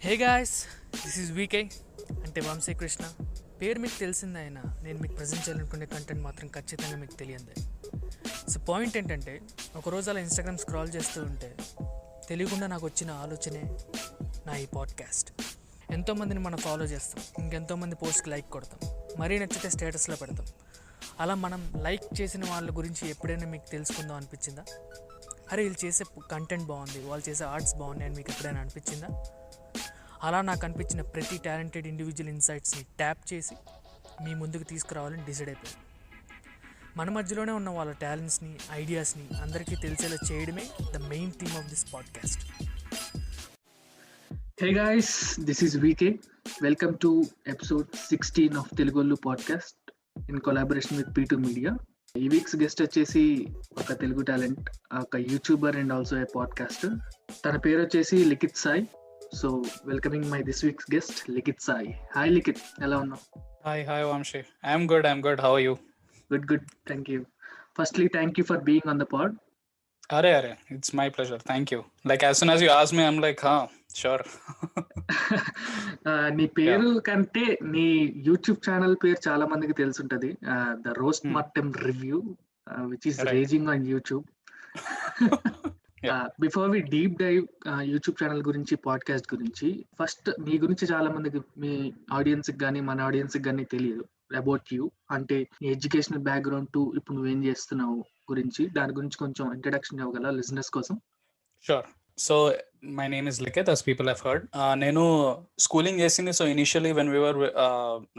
Hey guys, this is VK అంటే వంశీ కృష్ణ. పేరు మీకు తెలిసిందే అయినా నేను మీకు ప్రజెంట్ చేయాలనుకునే కంటెంట్ మాత్రం ఖచ్చితంగా మీకు తెలియందే. సో పాయింట్ ఏంటంటే, ఒకరోజు అలా ఇన్స్టాగ్రామ్ స్క్రాల్ చేస్తూ ఉంటే తెలియకుండా నాకు వచ్చిన ఆలోచనే నా ఈ పాడ్కాస్ట్. ఎంతోమందిని మనం ఫాలో చేస్తాం, ఇంకెంతోమంది పోస్ట్కి లైక్ కొడతాం, మరీ నచ్చితే స్టేటస్లో పెడతాం. అలా మనం లైక్ చేసిన వాళ్ళ గురించి ఎప్పుడైనా మీకు తెలుసుకుందాం అనిపించిందా? అరే వీళ్ళు చేసే కంటెంట్ బాగుంది, వాళ్ళు చేసే ఆర్ట్స్ బాగున్నాయి అని మీకు ఎప్పుడైనా అనిపించిందా? అలా నాకు అనిపించిన ప్రతి టాలెంటెడ్ ఇండివిజువల్ ఇన్సైట్స్ని ట్యాప్ చేసి మీ ముందుకు తీసుకురావాలని డిసైడ్ అయిపోయింది. మన మధ్యలోనే ఉన్న వాళ్ళ టాలెంట్స్ని, ఐడియాస్ని అందరికీ తెలిసేలా చేయడమే the main theme of this podcast. Hey guys, this is VK. Welcome to episode 16 of Telugollu podcast in collaboration with P2 Media. ఈ వీక్స్ గెస్ట్ వచ్చేసి ఒక తెలుగు టాలెంట్, ఒక youtuber and also a podcaster. తన పేరు వచ్చేసి Likhith Sai. So welcoming my this week's guest Likhith Sai. Hi Likhith, ఎలా ఉన్నావు? Hi, Vamshi. I'm good. How are you? Good. Thank you. Firstly, thank you for being on the pod. Arey, it's my pleasure. Thank you. Like, as soon as you asked me, I'm like, sure. నీ పేరు కంటే నీ YouTube channel పేరు చాలా మందికి తెలుసుంటది, the roast mortem review, which is raging on YouTube. Before we deep dive YouTube channel గురించి, podcast గురించి, ఫస్ట్ మీ గురించి చాలా మందికి, మీ ఆడియన్స్ కానీ మన ఆడియన్స్ కానీ తెలియదు అబౌట్ యూ. అంటే నీ ఎడ్యుకేషనల్ బ్యాక్గ్రౌండ్ టు ఇప్పుడు నువ్వేం చేస్తున్నావు గురించి, దాని గురించి కొంచెం ఇంట్రడక్షన్ ఇవ్వగల లిజనర్స్ కోసం? Sure. So, my name is Likith, as people have heard. నేను స్కూలింగ్ చేసింది. So initially when we were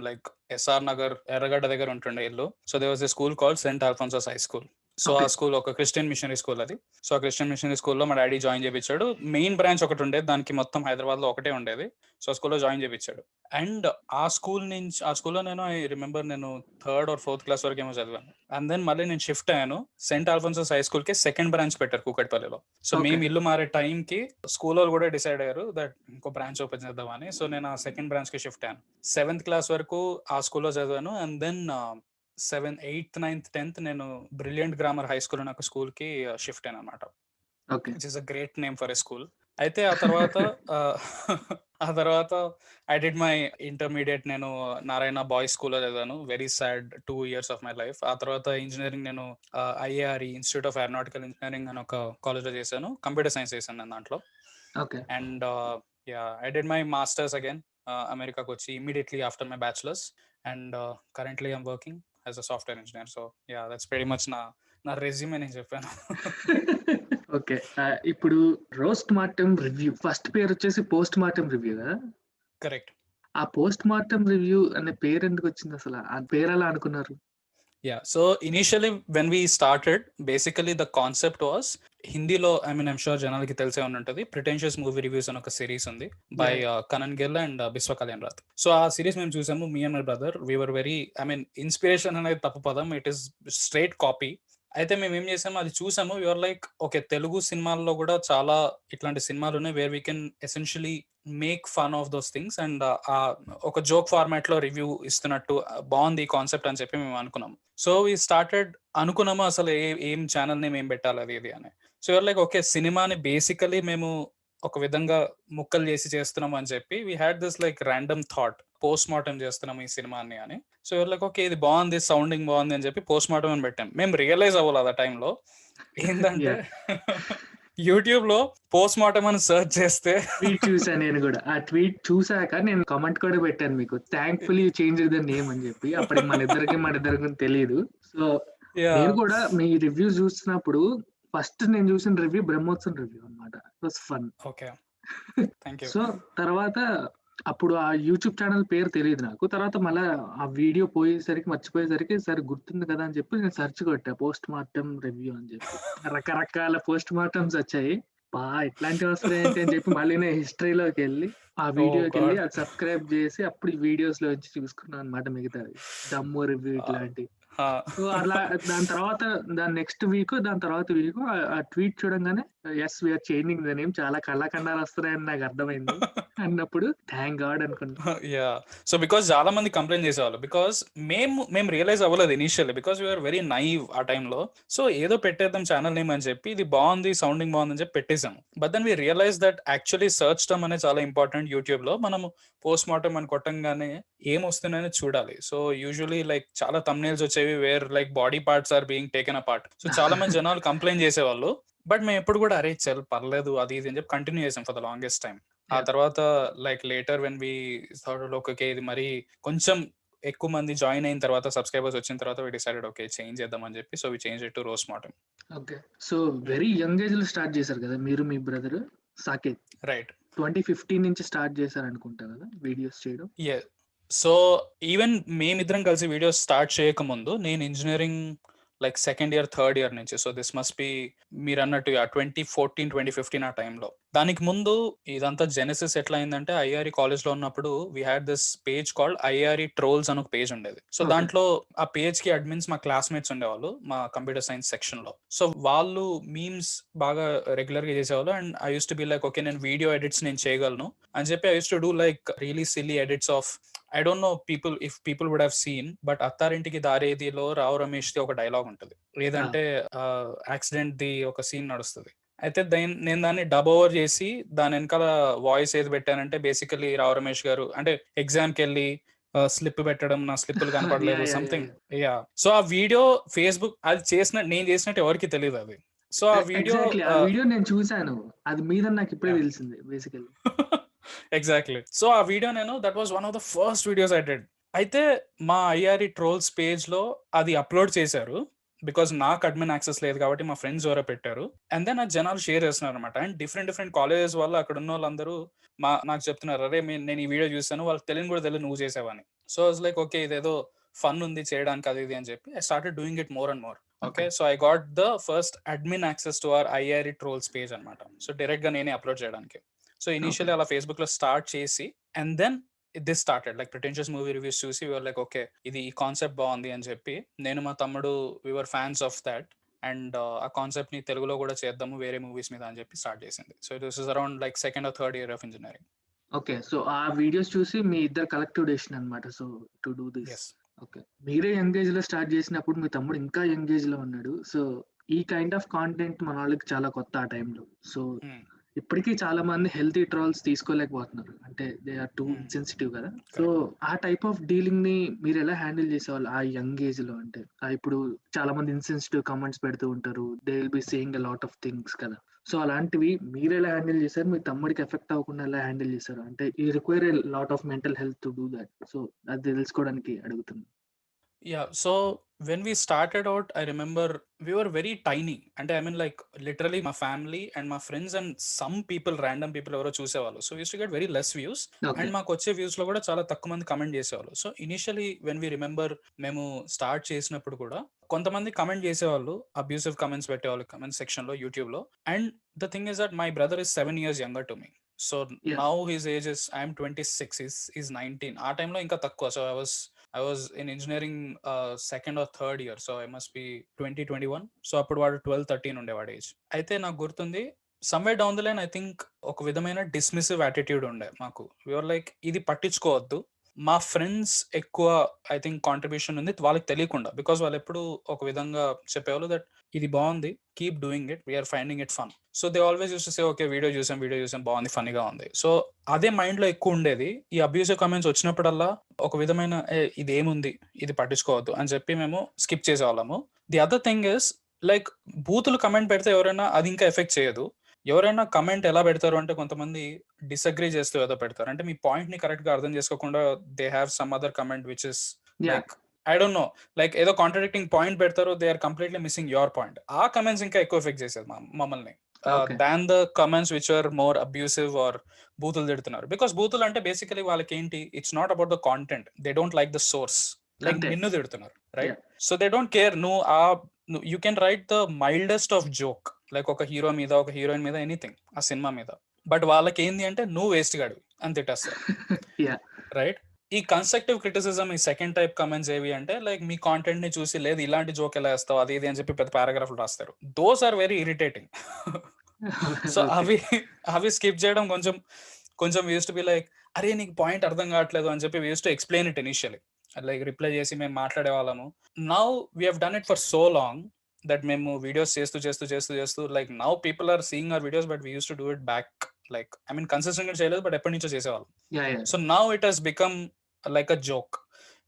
like SR Nagar, Erragadda దగ్గర ఉంటుండే ఇల్లు. So there was a school called Saint Alphonsus High School. So ఆ school ఒక Christian missionary school అది. So ఆ Christian missionary స్కూల్లో మా డాడీ జాయిన్ చేయించాడు. మెయిన్ బ్రాంచ్ ఒకటి ఉండేది, దానికి మొత్తం హైదరాబాద్ లో ఒకటే ఉండేది. సో ఆ స్కూల్లో జాయిన్ చేయించాడు. అండ్ ఆ స్కూల్లో నేను ఐ రిమెంబర్ నేను 3rd or 4th క్లాస్ వరకు ఏమో చదివాను. అండ్ దెన్ మళ్ళీ నేను షిఫ్ట్ అయ్యాను. సెయింట్ ఆల్ఫోన్సస్ హై స్కూల్ కి సెకండ్ బ్రాంచ్ పెట్టారు కూకట్పల్లిలో. సో మేము ఇల్లు మారే టైం కి స్కూల్ వాళ్ళు కూడా డిసైడ్ అయ్యారు దట్ ఇంకో బ్రాంచ్ ఓపెన్ చేద్దామని. సో నేను ఆ సెకండ్ బ్రాంచ్ కి షిఫ్ట్ అయ్యాను. 7th క్లాస్ వరకు ఆ స్కూల్లో చదివాను. And then 7th, 8th, 9th, 10th నేను బ్రిలియంట్ గ్రామర్ హై స్కూల్ అనే ఒక స్కూల్ కి షిఫ్ట్ అయ్యాను అనమాట. Which is a great name for a school. అయితే ఆ తర్వాత ఐ డిడ్ మై ఇంటర్మీడియట్ నేను నారాయణ బాయ్స్ స్కూల్లో చదివాను. Very sad 2 years of my life. ఆ తర్వాత ఇంజనీరింగ్ నేను IARE, institute of aeronautical engineering అని ఒక కాలేజ్లో చేశాను. కంప్యూటర్ సైన్స్ చేశాను నేను దాంట్లో. And I did my masters again అమెరికాకి వచ్చి immediately after my bachelors. And currently I'm working as a software engineer. So that's very much నా రెజ్యూమే నేను చెప్పాను. ఓకే, ఇప్పుడు రోస్ట్ మార్టమ్ రివ్యూ ఫస్ట్ పేరు వచ్చేసి పోస్ట్ మార్టమ్ రివ్యూ కదా? కరెక్ట్. ఆ పోస్ట్ మార్టమ్ రివ్యూ అనే పేరు ఎందుకు వచ్చింది అసలు? ఆ పేరు ఎలా అనుకున్నారు? So initially when we started, basically the concept was, హిందీలో ఐమ్ షూర్ జనాలకి తెలిసే ఉంటుంది, ప్రిటెన్షియస్ మూవీ రివ్యూస్ అని ఒక సిరీస్ ఉంది by Kanan Gill and Biswa Kalyan Rath. So ఆ సిరీస్ మేము చూసాము, me and my brother. We were very inspiration అనేది తప్పు పదం, ఇట్ ఈస్ స్ట్రైట్ కాపీ. అయితే మేము ఏం చేసాము, అది చూసాము. యూఆర్ లైక్, ఓకే, తెలుగు సినిమాల్లో కూడా చాలా ఇట్లాంటి సినిమాలు ఉన్నాయి where we can essentially make fun of those things and ఒక జోక్ ఫార్మాట్ లో రివ్యూ ఇస్తున్నట్టు బాగుంది ఈ కాన్సెప్ట్ అని చెప్పి మేము అనుకున్నాము. సో వీ స్టార్టెడ్, అనుకున్నాము అసలు ఏం ఛానల్ నేమ్ ఏం పెట్టాలి అది ఇది అని. సో యూఆర్ లైక్, ఓకే, సినిమాని బేసికలీ మేము ఒక విధంగా ముక్కలు చేసి చేస్తున్నాం అని చెప్పి we had this like random thought, post mortem చేస్తున్నాం ఈ సినిమాని అని. సో యూఆర్ లైక్, ఓకే, ఇది బాగుంది, సౌండింగ్ బాగుంది అని చెప్పి పోస్ట్ మార్టం అని పెట్టాం. మేము రియలైజ్ అవ్వాలి ఆ టైంలో ఏంటంటే యూట్యూబ్ లో పోస్ట్ మార్టం అని సెర్చ్ చేస్తే ట్వీట్ చూసాను నేను కూడా. ఆ ట్వీట్ చూసాక నేను కామెంట్ కూడా పెట్టాను మీకు, థ్యాంక్ఫుల్లీ చేంజ్ ద నేమ్ అని చెప్పి. అప్పటికి మన ఇద్దరికి తెలియదు. సో నేను కూడా మీ రివ్యూ చూస్తున్నప్పుడు ఫస్ట్ నేను చూసిన రివ్యూ బ్రహ్మోత్సవం రివ్యూ అనమాట. It was fun. Okay, thank you. So తర్వాత అప్పుడు ఆ యూట్యూబ్ ఛానల్ పేరు తెలియదు నాకు. తర్వాత మళ్ళీ ఆ వీడియో మర్చిపోయేసరికి సరే గుర్తుంది కదా అని చెప్పి నేను సెర్చ్ కొట్టా పోస్ట్ మార్టమ్ రివ్యూ అని చెప్పి. రకరకాల పోస్ట్ మార్టమ్స్ వచ్చాయి. ఇట్లాంటివి వస్తాయి ఏంటి అని చెప్పి మళ్ళీ నేను హిస్టరీలోకి వెళ్ళి ఆ వీడియోకి వెళ్ళి అది సబ్స్క్రైబ్ చేసి అప్పుడు వీడియోస్ లో వచ్చి చూసుకున్నాను అనమాట మిగతాది, దమ్ము రివ్యూ ఇట్లాంటి. సో అట్లా దాని నెక్స్ట్ వీక్ ఆ ట్వీట్ చూడంగానే yes we're changing the name, చాలా కళాఖండాలు వస్తున్నాయని నాకు అర్థమైంది అన్నప్పుడు థ్యాంక్ గాడ్ అనుకున్నా. యా సో బికాస్ చాలా మంది కంప్లైంట్ చేసేవాళ్ళు బికాస్ మేము రియలైజ్ అవ్వలేదు initially because we're very naive ఆ టైంలో. సో ఏదో పెట్టేద్దాం ఛానల్ నేమ్ అని చెప్పి, ఇది బాగుంది సౌండింగ్ బాగుంది అని చెప్పి పెట్టేసాము. But then we realise that actually search term అనేది చాలా ఇంపార్టెంట్ యూట్యూబ్ లో. మనము పోస్ట్ మార్టం అని కొట్టంగానే ఏం వస్తున్నాయని చూడాలి. సో యూజువలీ లైక్ చాలా thumbnails వచ్చేవి where like body parts are being taken apart. So చాలా మంది జనాలు కంప్లైంట్ చేసేవాళ్ళు. బట్ మేము ఎప్పుడు కూడా అరే చల్ పర్లేదు అది ఇది అని చెప్పి కంటిన్యూ చేసాం ఫర్ ద లాంగెస్ట్ టైం. ఆ తర్వాత like later when we thought okay ఇది మరి కొంచెం ఎక్కువ మంది జాయిన్ అయిన తర్వాత, సబ్స్క్రైబర్స్ వచ్చిన తర్వాత వి డిసైడెడ్ ఓకే చేంజ్ చేద్దాం అని చెప్పి. So we change it to roast mortem. Okay, so very young age లో స్టార్ట్ చేశారు కదా మీరు, మీ బ్రదర్ సాకేత్. రైట్. 2015 నుంచి స్టార్ట్ చేశారు అనుకుంటా కదా వీడియోస్ చేయడం. సో ఈవెన్ మేమిద్దరం కలిసి వీడియోస్ స్టార్ట్ చేయక ముందు నేను engineering like second year third year నుంచి. సో దిస్ మస్ట్ బి మీరు అన్నట్టు 2014-2015 ఆ టైంలో. దానికి ముందు ఇదంతా జెనసిస్ ఎట్లా అయిందంటే, ఐఆర్ఈ కాలేజ్ లో ఉన్నప్పుడు we had this page called IRE trolls అని ఒక పేజ్ ఉండేది. సో దాంట్లో ఆ పేజ్ కి అడ్మిన్స్ మా క్లాస్మేట్స్ ఉండేవాళ్ళు మా కంప్యూటర్ సైన్స్ సెక్షన్ లో. సో వాళ్ళు మీమ్స్ బాగా రెగ్యులర్ గా చేసేవాళ్ళు. And I use to be like okay నేను వీడియో ఎడిట్స్ నేను చేయగలను అని చెప్పి I use to do like really silly edits of I don't know if people would have seen, but అత్తారింటికి దారేదిలో రావు రమేష్ ది ఒక డైలాగ్ ఉంటుంది. ఏదంటే యాక్సిడెంట్ ది ఒక సీన్ నడుస్తుంది. అయితే నేను దాన్ని డబ్ ఓవర్ చేసి దాని వెనకాల వాయిస్ ఏది పెట్టానంటే బేసికలీ రావు రమేష్ గారు అంటే ఎగ్జామ్ కి వెళ్ళి స్లిప్ పెట్టడం, నా స్లిప్పులు కనపడలేదు సంథింగ్. యా సో ఆ వీడియో ఫేస్బుక్ అది నేను చేసినట్టు ఎవరికి తెలియదు అది. సో ఆ వీడియో నేను చూసాను, అది మీద నాకు ఇప్పుడే తెలిసింది బేసికల్లీ. ఎగ్జాక్ట్లీ. సో ఆ వీడియో నేను that was one of the first videos I did. అయితే మా ఐఆర్ఈ ట్రోల్స్ పేజ్ లో అది అప్లోడ్ చేశారు బికాస్ నాకు అడ్మిన్ యాక్సెస్ లేదు కాబట్టి మా ఫ్రెండ్స్ ఎవరో పెట్టారు. అండ్ దెన్ అది జనాలు షేర్ చేస్తున్నారు అనమాట. అండ్ డిఫరెంట్ కాలేజెస్ వాళ్ళు అక్కడ ఉన్న వాళ్ళందరూ నాకు చెప్తున్నారు, అరే నేను ఈ వీడియో చూసాను, వాళ్ళకి తెలియని కూడా తెలియదు నువ్వు చేసావని. సో ఇట్స్ లైక్ ఓకే ఇదేదో ఫన్ ఉంది చేయడానికి అది ఇది అని చెప్పి I started doing it more and more. Okay so I got the first admin access to our IRE trolls page అనమాట. సో డైరెక్ట్ గా నేనే అప్లోడ్ చేయడానికి. సో ఇనిషియల్లీ అలా ఫేస్బుక్ లో స్టార్ట్ చేసి and then this started like pretentious movie reviews చూసి we're like okay ఇది ఈ కాన్సెప్ట్ బాగుంది అని చెప్పి నేను మా తమ్ముడు we're fans of that. And ఆ కాన్సెప్ట్ ని తెలుగులో కూడా చేద్దాము వేరే మూవీస్ మీద అని చెప్పి స్టార్ట్ చేసింది. So this is around like second or third year of engineering. Okay, so ఆ వీడియోస్ చూసి మీ ఇద్దరు కలెక్టివ్ డెసిషన్ అన్నమాట. So to do this. Okay, మీరే యంగ్ ఏజ్ లో స్టార్ట్ చేసినప్పుడు మీ తమ్ముడు ఇంకా యంగ్ ఏజ్ లో ఉన్నాడు. సో ఈ కైండ్ ఆఫ్ కాంటెంట్ మన వాళ్ళకి చాలా కొత్త ఆ టైంలో. సో ఇప్పటికీ చాలా మంది హెల్తీ ట్రోల్స్ తీసుకోలేకపోతున్నారు, అంటే దే ఆర్ టూ సెన్సిటివ్ కదా. సో ఆ టైప్ ఆఫ్ డీలింగ్ ని మీరు ఎలా హ్యాండిల్ చేసేవాళ్ళు ఆ యంగ్ ఏజ్ లో? అంటే ఇప్పుడు చాలా మంది ఇన్సెన్సిటివ్ కామెంట్స్ పెడుతూ ఉంటారు, they will be saying a lot of things కదా. సో అలాంటివి మీరు ఎలా హ్యాండిల్ చేశారు? మీ తమ్ముడికి ఎఫెక్ట్ అవ్వకుండా ఎలా హ్యాండిల్ చేశారు? అంటే ఈ require a lot of mental health to do that. So అది తెలుసుకోవడానికి అడుగుతున్నాను. Yeah, so when we started out, I remember we were very tiny. And I mean like literally my family and my friends and some people, random people ఎవరో చూసేవాళ్ళు. So we used to get very less views. And మాకు వచ్చే views లో కూడా చాలా తక్కువ మంది comment చేసేవాళ్ళు. So initially when we remember మేము స్టార్ట్ చేసినప్పుడు కూడా కొంతమంది కమెంట్ చేసేవాళ్ళు, అబ్యూసివ్ కమెంట్స్ పెట్టేవాళ్ళు కమెంట్ సెక్షన్ లో యూట్యూబ్ లో. And the thing is that my brother is 7 years younger to me. So now his age is I'm 26, he's 19. ఆ టైంలో ఇంకా తక్కువ. So I was in engineering second or third year, so I must be 2021. So అప్పుడు వాడు 12-13 ఉండేవాడు age. అయితే నాకు గుర్తుంది somewhere down the line I think ఒక విధమైన డిస్మిసివ్ యాటిట్యూడ్ ఉండే మాకు. వీఆర్ లైక్ ఇది పట్టించుకోవద్దు. మా ఫ్రెండ్స్ ఎక్కువ ఐ థింక్ కాంట్రిబ్యూషన్ ఉంది వాళ్ళకి తెలియకుండా, బికాస్ వాళ్ళు ఎప్పుడు ఒక విధంగా చెప్పేవాళ్ళు దట్ ఇది బాగుంది, keep doing it, we're finding it fun. So they always use to say okay video చూసాం బాగుంది, ఫన్నీగా ఉంది. సో అదే మైండ్ లో ఎక్కువ ఉండేది. ఈ అబ్యూసివ్ కామెంట్స్ వచ్చినప్పుడల్లా ఒక విధమైన ఇది ఏముంది, ఇది పట్టించుకోవద్దు అని చెప్పి మేము స్కిప్ చేసేవాళ్ళము. The other thing is like బూతులు కమెంట్ పెడితే ఎవరైనా అది ఇంకా ఎఫెక్ట్ చేయదు. ఎవరైనా కమెంట్ ఎలా పెడతారు అంటే కొంతమంది డిసగ్రీ చేస్తూ ఏదో పెడతారు, అంటే మీ పాయింట్ ని కరెక్ట్ గా అర్థం చేసుకోకుండా they have some other comment which is like I don't know like ఏదో కాంట్రాడిక్టింగ్ పాయింట్ పెడతారు, they are completely missing your point. ఆ కమెంట్స్ ఇంకా ఎక్కువ ఎఫెక్ట్ చేసేది మమ్మల్ని than the comments which are more abusive or బూతులు తిడుతున్నారు. బికాస్ బూతులు అంటే బేసికలీ వాళ్ళకి ఏంటి, it's not about the content, they don't like the source, like నిన్ను తిడుతున్నారు right. So they don't care you can right the మైల్డెస్ట్ of joke like ఒక hero మీద ఒక హీరోయిన్ మీద ఎనీథింగ్ ఆ సినిమా మీద, బట్ వాళ్ళకి ఏంది అంటే నువ్వు వేస్ట్ గాడు అని తిట్టేస్తారు రైట్. ఈ కన్స్ట్రక్టివ్ క్రిటిసిజం ఈ సెకండ్ టైప్ కమెంట్స్ ఏవి అంటే లైక్ మీ కాంటెంట్ ని చూసి లేదు ఇలాంటి జోక్ ఎలా వేస్తావు అది ఇది అని చెప్పి పెద్ద పారాగ్రాఫ్లు రాస్తారు. Those are very irritating so okay. అవి అవి స్కిప్ చేయడం కొంచెం కొంచెం యూస్ టు బి లైక్, అరే నీకు పాయింట్ అర్థం కావట్లేదు అని చెప్పి use to explain it initially, like reply చేసి మేము మాట్లాడే వాళ్ళము. Now we have done it for so long that మేము వీడియోస్ చేస్తూ చేస్తూ చేస్తూ చేస్తూ like now people are seeing our videos, but we use to do it back, like I mean consistent చేయలేదు బట్ ఎప్పటి నుంచో చేసేవాళ్ళం. Yeah yeah so now it has become like a joke.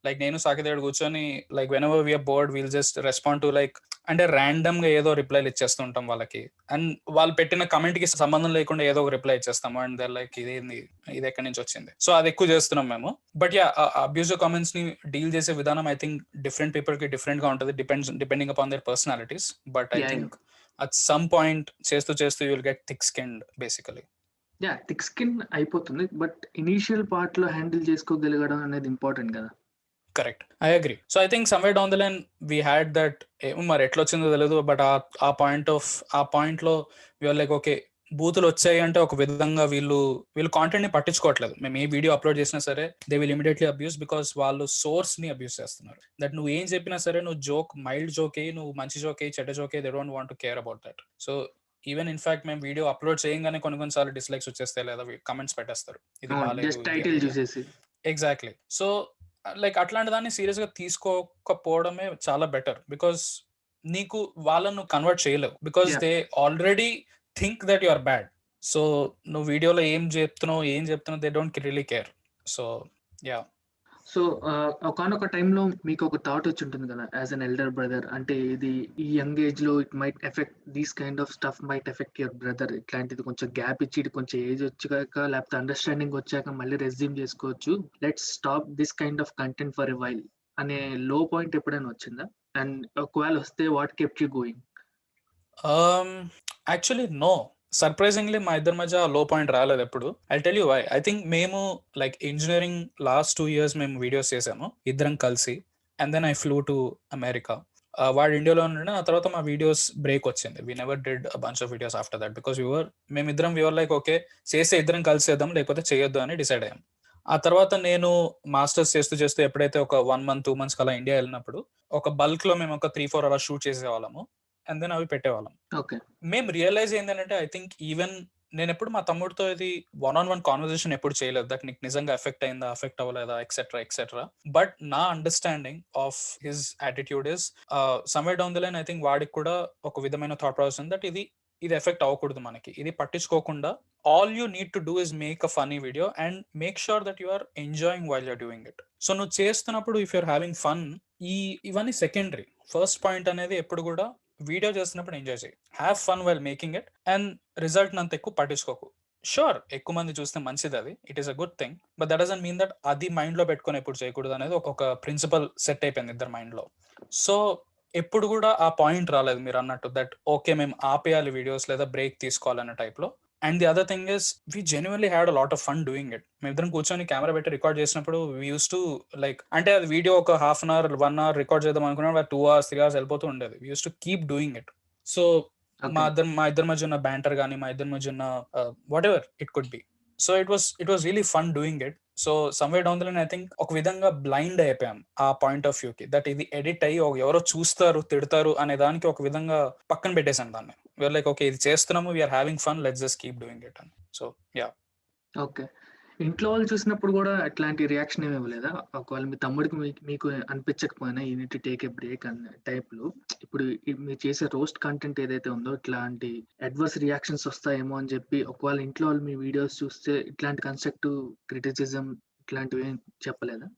Like నేను సాకిదేవుడు కూర్చొని like when ever we are bored we'll just respond to like, అంటే random గా ఏదో రిప్లైలు ఇచ్చేస్తుంటాం వాళ్ళకి, అండ్ వాళ్ళు పెట్టిన కమెంట్ కి సంబంధం లేకుండా ఏదో ఒక రిప్లై ఇచ్చేస్తాము, అండ్ దర్ లైక్ ఇదేంది, ఇది ఎక్కడి నుంచి వచ్చింది. సో అది ఎక్కువ చేస్తున్నాం మేము. బట్ యా, అబ్యూజివ్ కామెంట్స్ ని డీల్ చేసే విధానం ఐ థింక్ డిఫరెంట్ పీపుల్ కి డిఫరెంట్ గా ఉంటుంది, depending upon there personalities. But I yeah yeah think at some point చేస్తూ చేస్తూ you will get thick skinned basically. Yeah thick skin అయిపోతుంది, but initial part లో హ్యాండిల్ చేసుకోగలగడం అనేది ఇంపార్టెంట్ కదా. Correct, I agree. So I think somewhere down the line we had that, మరి ఎట్లా వచ్చిందో తెలియదు, బట్ ఆ పాయింట్ లో వీఆర్ లైక్ ఓకే, బూతులు వచ్చాయి అంటే ఒక విధంగా వీళ్ళు కాంటెంట్ ని పట్టించుకోవట్లేదు. మేము ఏ వీడియో అప్లోడ్ చేసినా సరే they will immediately abuse, because వాళ్ళు సోర్స్ ని అబ్యూస్ చేస్తున్నారు. దట్ నువ్వు ఏం చెప్పినా సరే, నువ్వు జోక్, మైల్డ్ జోక్ అయ్యి, నువ్వు మంచి జోక్ అయ్యి, చెడ్డ జోక్ అయ్యి, they don't want to care about that. So even in fact మేము వీడియో అప్లోడ్ చేయగానే కొన్నిసార్లు డిస్లైక్స్ వచ్చేస్తాయి, లేదా కమెంట్స్ పెట్టేస్తారు, ఇది బాగాలేదు, జస్ట్ టైటిల్ చూసేసి. ఎగ్జాక్ట్లీ. సో లైక్ అట్లాంటి దాన్ని సీరియస్ గా తీసుకోకపోవడమే చాలా బెటర్, బికాస్ నీకు వాళ్ళను కన్వర్ట్ చేయలేవు, because Yeah. They already think that you are bad. So నువ్వు వీడియోలో ఏం చెప్తున్నావు they don't really care. So yeah. So ఒకనొక టైంలో మీకు ఒక థాట్ వచ్చి ఉంటుంది కదా, యాజ్ అన్ ఎల్డర్ బ్రదర్, అంటే ఇది ఈ యంగ్ ఏజ్ లో it might effect, these kind of stuff might effect your brother, ఇట్లాంటిది కొంచెం గ్యాప్ ఇచ్చి కొంచెం ఏజ్ వచ్చాక లేకపోతే అండర్స్టాండింగ్ వచ్చాక మళ్ళీ రెజ్యూమ్ చేసుకోవచ్చు, let's stop this kind of content for a while అనే లో పాయింట్ ఎప్పుడైనా వచ్చిందా? అండ్ ఒకవేళ వస్తే what kept you going? Actually no, surprisingly మా ఇద్దరి మధ్య లో పాయింట్ రాలేదు ఎప్పుడు. I tell you why. I think మేము లైక్ ఇంజనీరింగ్ లాస్ట్ 2 years మేము వీడియోస్ చేసాము ఇద్దరం కలిసి, and then I flew to America. వాడు ఇండియాలో ఉండే, ఆ తర్వాత మా వీడియోస్ బ్రేక్ వచ్చింది. We never did a bunch of videos after that, because మేమిద్దరం వీఆర్ లైక్ ఓకే, చేస్తే ఇద్దరం కలిసి చేద్దాం, లేకపోతే చేయొద్దు అని డిసైడ్ అయ్యాం. ఆ తర్వాత నేను మాస్టర్స్ చేస్తూ ఒక 1 month 2 months అలా ఇండియా వెళ్ళినప్పుడు ఒక బల్క్ లో మేము ఒక 3-4 hours షూట్ చేసేవాళ్ళము, అండ్ దెన్ అవి పెట్టేవాళ్ళం. ఓకే. మేము రియలైజ్ ఏంటంటే, ఐ థింక్ ఈవెన్ నేను ఎప్పుడు మా తమ్ముడితో ఇది 1-on-1 కాన్వర్సేషన్ ఎప్పుడు చేయలేదు, దట్ నీకు నిజంగా ఎఫెక్ట్ అయిందా, ఎఫెక్ట్ అవ్వలేదా, ఎక్సెట్రా. బట్ నా understanding of his attitude is somewhere down the line, I think వాడికి కూడా ఒక విధమైన థాట్ ప్రాసెస్ ఉంది దట్ ఇది ఎఫెక్ట్ అవ్వకూడదు మనకి, ఇది పట్టించుకోకుండా all you need to do is make a funny video and make sure that you are enjoying while you're doing it. So నువ్వు చేస్తున్నప్పుడు ఇఫ్ యూర్ హ్యావింగ్ ఫన్, ఇవన్నీ సెకండరీ. ఫస్ట్ పాయింట్ అనేది ఎప్పుడు కూడా వీడియో చేస్తున్నప్పుడు ఎంజాయ్ చేయి, have fun while making it, and result అంత ఎక్కువ పట్టించుకోకు. షూర్, ఎక్కువ మంది చూస్తే మంచిది, అది it is a good thing, but that doesn't mean that అది మైండ్ లో పెట్టుకొని ఎప్పుడు చేయకూడదు అనేది ఒక ప్రిన్సిపల్ సెట్ అయిపోయింది ఇద్దరు మైండ్ లో. సో ఎప్పుడు కూడా ఆ పాయింట్ రాలేదు మీరు అన్నట్టు దట్ ఓకే మేము ఆపేయాలి వీడియోస్ లేదా బ్రేక్ తీసుకోవాలనే టైప్ లో. And the other thing is we genuinely had a lot of fun doing it. మేము ఇద్దరం కూర్చొని కెమెరా పెట్టి రికార్డ్ చేసినప్పుడు వీ యూస్ టు లైక్, అంటే అది వీడియో ఒక 1/2 hour 1 hour రికార్డ్ చేద్దాం అనుకున్నాం, 2 hours 3 hours వెళ్ళిపోతూ ఉండేది. We use to keep doing it. So మా ఇద్దరి మధ్య ఉన్న బ్యాంటర్ కానీ, మా ఇద్దరి మధ్య ఉన్న what ever it could be, so it was really fun doing it. So somewhere down the line I think ఒక విధంగా బ్లైండ్ అయిపోయాం ఆ పాయింట్ ఆఫ్ వ్యూకి, దట్ ఇది ఎడిట్ అయ్యి ఎవరో చూస్తారు తిడతారు అనే దానికి ఒక విధంగా పక్కన పెట్టేసాం దాన్ని. వీఆర్ లైక్ ఓకే, ఇది చేస్తున్నాము, we're having fun, let's just keep doing it అని. So yeah. ఓకే. ఇంట్లో వాళ్ళు చూసినప్పుడు కూడా అట్లాంటి రియాక్షన్ ఏమి ఇవ్వలేదా? ఒకవేళ మీ తమ్ముడికి మీకు అనిపించకపోయినా you need to take a break అనే టైప్ లో, ఇప్పుడు మీరు చేసే రోస్ట్ కంటెంట్ ఏదైతే ఉందో ఇట్లాంటి అడ్వర్స్ రియాక్షన్స్ వస్తాయేమో అని చెప్పి, ఒకవేళ ఇంట్లో వాళ్ళు మీ వీడియోస్ చూస్తే ఇట్లాంటి కన్స్ట్రక్టివ్ క్రిటిసిజం ఇట్లాంటివి ఏం చెప్పలేదా?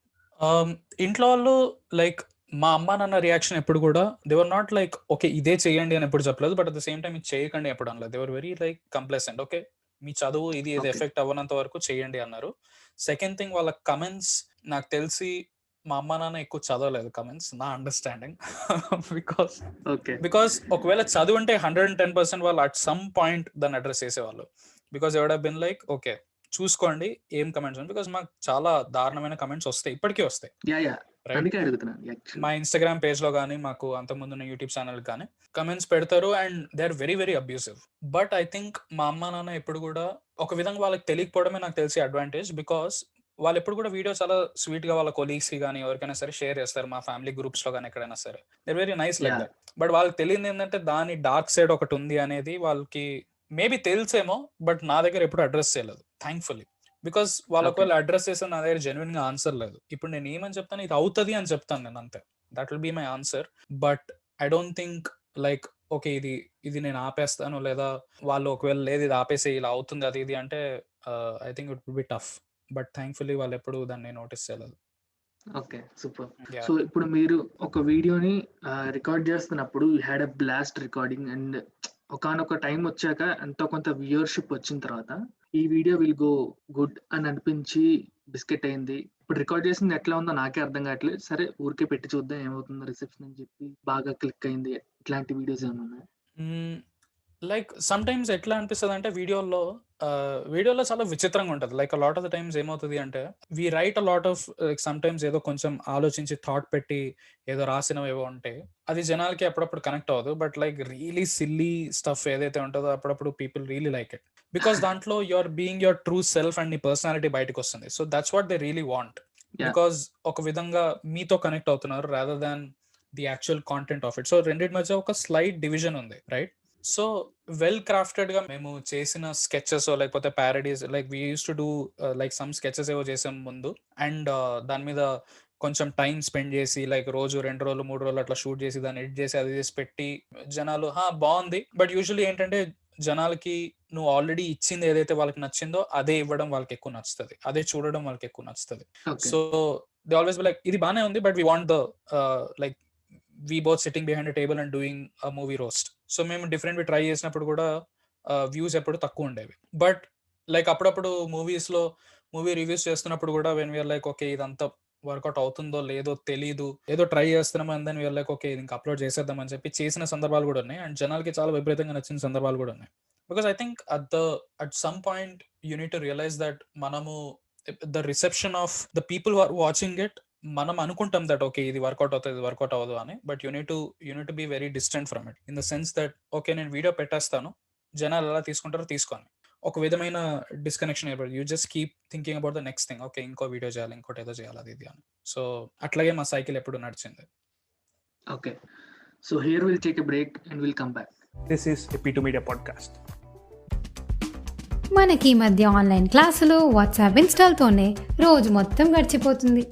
ఇంట్లో వాళ్ళు లైక్ మా అమ్మ నాన్న రియాక్షన్ ఎప్పుడు కూడా they were not like okay ఇదే చేయండి అని ఎప్పుడు చెప్పలేదు, but at the same time ఇది చేయకండి ఎప్పుడు అనలేదు. They were very like complacent, okay మీ చదువు ఇది ఎఫెక్ట్ అవ్వనంత వరకు చేయండి అన్నారు. సెకండ్ థింగ్, వాళ్ళ కమెంట్స్ నాకు తెలిసి మా అమ్మ నాన్న ఎక్కువ చదవలేదు కమెంట్స్, నా అండర్స్టాండింగ్. బికాస్ ఒకవేళ చదువు అంటే 110% వాళ్ళు అట్ సమ్ పాయింట్ దాన్ని అడ్రస్ చేసేవాళ్ళు. బికాస్ ఎవడ బిన్ లైక్ ఓకే చూసుకోండి ఏం కమెంట్స్, బికాస్ మాకు చాలా దారుణమైన కమెంట్స్ వస్తాయి, ఇప్పటికీ వస్తాయి. మా ఇన్స్టాగ్రామ్ పేజ్ లో కానీ, మాకు అంతకుముందు యూట్యూబ్ ఛానల్ కానీ కమెంట్స్ పెడతారు and they are very very abusive. But I think మా అమ్మ నాన్న ఎప్పుడు కూడా ఒక విధంగా వాళ్ళకి తెలియకపోవడమే నాకు తెలిసి అడ్వాంటేజ్, బికాస్ వాళ్ళు ఎప్పుడు కూడా వీడియో చాలా స్వీట్ గా వాళ్ళ కొలీగ్స్ కి కానీ ఎవరికైనా సరే షేర్ చేస్తారు, మా ఫ్యామిలీ గ్రూప్స్ లో కానీ ఎక్కడైనా సరే, they very nice like that. But వాళ్ళకి తెలియదు ఏంటంటే దాని డార్క్ సైడ్ ఒకటి ఉంది అనేది వాళ్ళకి మేబీ తెలుసేమో, బట్ నా దగ్గర ఎప్పుడు అడ్రస్ చేయలేదు థ్యాంక్ఫుల్లీ. బికాస్ వాళ్ళు Okay. ఒకవేళ అడ్రస్ చేస్తే నా దగ్గర జెన్యున్ గా ఆన్సర్ లేదు. ఇప్పుడు నేను ఏమని చెప్తాను, ఇది అవుతుంది అని చెప్తాను నేను, అంతే. That will be my answer. But I don't think like okay ఇది నేను ఆపేస్తాను, లేదా వాళ్ళు ఒకవేళ లేదు ఇది ఆపేసి ఇలా అవుతుంది అది ఇది అంటే I think it will be tough. But thankfully వాళ్ళు ఎప్పుడు దాన్ని నోటీస్ చేయలేదు. Okay, super. Yeah. సో ఇప్పుడు మీరు ఒక వీడియోని రికార్డ్ చేస్తున్నప్పుడు you had a blast recording and ఒకనొక టైం వచ్చాక ఎంతో కొంత వ్యూయర్షిప్ వచ్చిన తర్వాత ఈ వీడియో విల్ గో గుడ్ అని అనిపించి బిస్కెట్ అయింది. ఇప్పుడు రికార్డ్ చేసింది ఎట్లా ఉందో నాకే అర్థం కావట్లేదు, సరే ఊరికే పెట్టి చూద్దాం ఏమవుతుందో రిసెప్షన్ అని చెప్పి బాగా క్లిక్ అయింది. ఇట్లాంటి వీడియోస్ ఏమైనా ఉన్నాయా? లైక్ సమ్ టైమ్స్ ఎట్లా అనిపిస్తుంది అంటే వీడియోలో చాలా విచిత్రంగా ఉంటుంది. Like a lot of the times ఏమవుతుంది అంటే we write a lot of like some times ఏదో కొంచెం ఆలోచించి థాట్ పెట్టి ఏదో రాసినవి ఏవో ఉంటే అది జనాలకి అప్పుడప్పుడు కనెక్ట్ అవ్వదు. But like really silly stuff ఏదైతే ఉంటుందో అప్పుడప్పుడు people really like it, because దాంట్లో your being your true self and నీ పర్సనాలిటీ బయటకు వస్తుంది. So that's what they really want, Yeah. Because ఒక విధంగా మీతో కనెక్ట్ అవుతున్నారు rather than the actual content of it. So రెండింటి మధ్య ఒక స్లైట్ డివిజన్ ఉంది, రైట్? సో వెల్ క్రాఫ్టెడ్ గా మేము చేసిన స్కెచెస్ లేకపోతే parodies, like we use to do like some sketches ఏవో చేసాం ముందు, అండ్ దాని మీద కొంచెం టైం స్పెండ్ చేసి లైక్ రోజు 2 రోజులు 3 రోజులు అట్లా షూట్ చేసి దాన్ని ఎడిట్ చేసి అది చేసి పెట్టి జనాలు బాగుంది. బట్ యూజువల్లీ ఏంటంటే జనాలకి నువ్వు ఆల్రెడీ ఇచ్చింది ఏదైతే వాళ్ళకి నచ్చిందో అదే ఇవ్వడం వాళ్ళకి ఎక్కువ నచ్చుతుంది, అదే చూడడం వాళ్ళకి ఎక్కువ నచ్చుతుంది. Okay. So they always be like ఇది బానే ఉంది, but we want the like we both sitting behind a table and doing a movie roast. So మేము డిఫరెంట్ ట్రై చేసినప్పుడు కూడా వ్యూస్ ఎప్పుడు తక్కువ ఉండేవి. బట్ లైక్ అప్పుడప్పుడు మూవీ రివ్యూస్ చేస్తున్నప్పుడు కూడా వెన్ వీఆర్ లైక్ ఓకే ఇదంతా వర్కౌట్ అవుతుందో లేదో తెలీదు, ఏదో ట్రై చేస్తున్నాం and then we're like okay ఇది ఇంకా అప్లోడ్ చేసేద్దాం అని చెప్పి చేసిన సందర్భాలు కూడా ఉన్నాయి. అండ్ జనాలకి చాలా విపరీతంగా నచ్చిన సందర్భాలు కూడా ఉన్నాయి. Because I think at some point you need to realize that మనము the reception of the people are watching it మనం అనుకుంటాం దట్ ఓకే ఇది వర్కౌట్ అవుతుంది ఇది వర్కౌట్ అవ్వదు అని, but you need to be very distant from it in the sense that okay నేను video పెట్టేస్తాను జనాలు ఎలా తీసుకుంటారో తీసుకొని ఒక విధమైన డిస్కనెక్షన్ ఏర్పడింది. You just keep thinking about the next thing, okay ఇంకో వీడియో చేయాలి ఇంకోటి ఏదో చేయాలి అది ఇది అని. సో అట్లాగే మా సైకిల్ ఎప్పుడు నడిచింది. Okay, so here will take a break and will come back. This is a P2 Media podcast. మనకి ఈ మధ్య ఆన్లైన్ క్లాసులు వాట్సాప్ ఇన్స్టాల్తోనే రోజు మొత్తం గడిచిపోతుంది.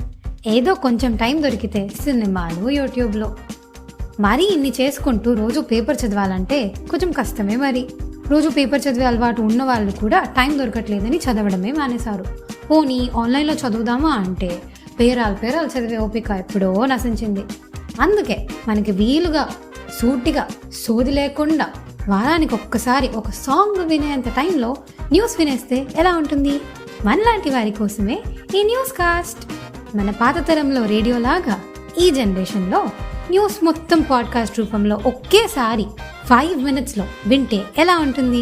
ఏదో కొంచెం టైం దొరికితే సినిమాలు యూట్యూబ్లో. మరీ ఇన్ని చేసుకుంటూ రోజు పేపర్ చదవాలంటే కొంచెం కష్టమే. మరి రోజు పేపర్ చదివే అలవాటు ఉన్న వాళ్ళు కూడా టైం దొరకట్లేదని చదవడమే మానేశారు. పోనీ ఆన్లైన్లో చదువుదామా అంటే పేరాలు చదివే ఓపిక ఎప్పుడో నశించింది. అందుకే మనకి వీలుగా సూటిగా సోది లేకుండా వారానికి ఒక్కసారి ఒక సాంగ్ వినేంత టైంలో న్యూస్ వినేస్తే ఎలా ఉంటుంది? మనలాంటి వారి కోసమే ఈ న్యూస్ కాస్ట్. మన పాత తరంలో రేడియో లాగా ఈ జనరేషన్లో న్యూస్ మొత్తం పాడ్కాస్ట్ రూపంలో ఒకేసారి 5 minutesలో వింటే ఎలా ఉంటుంది?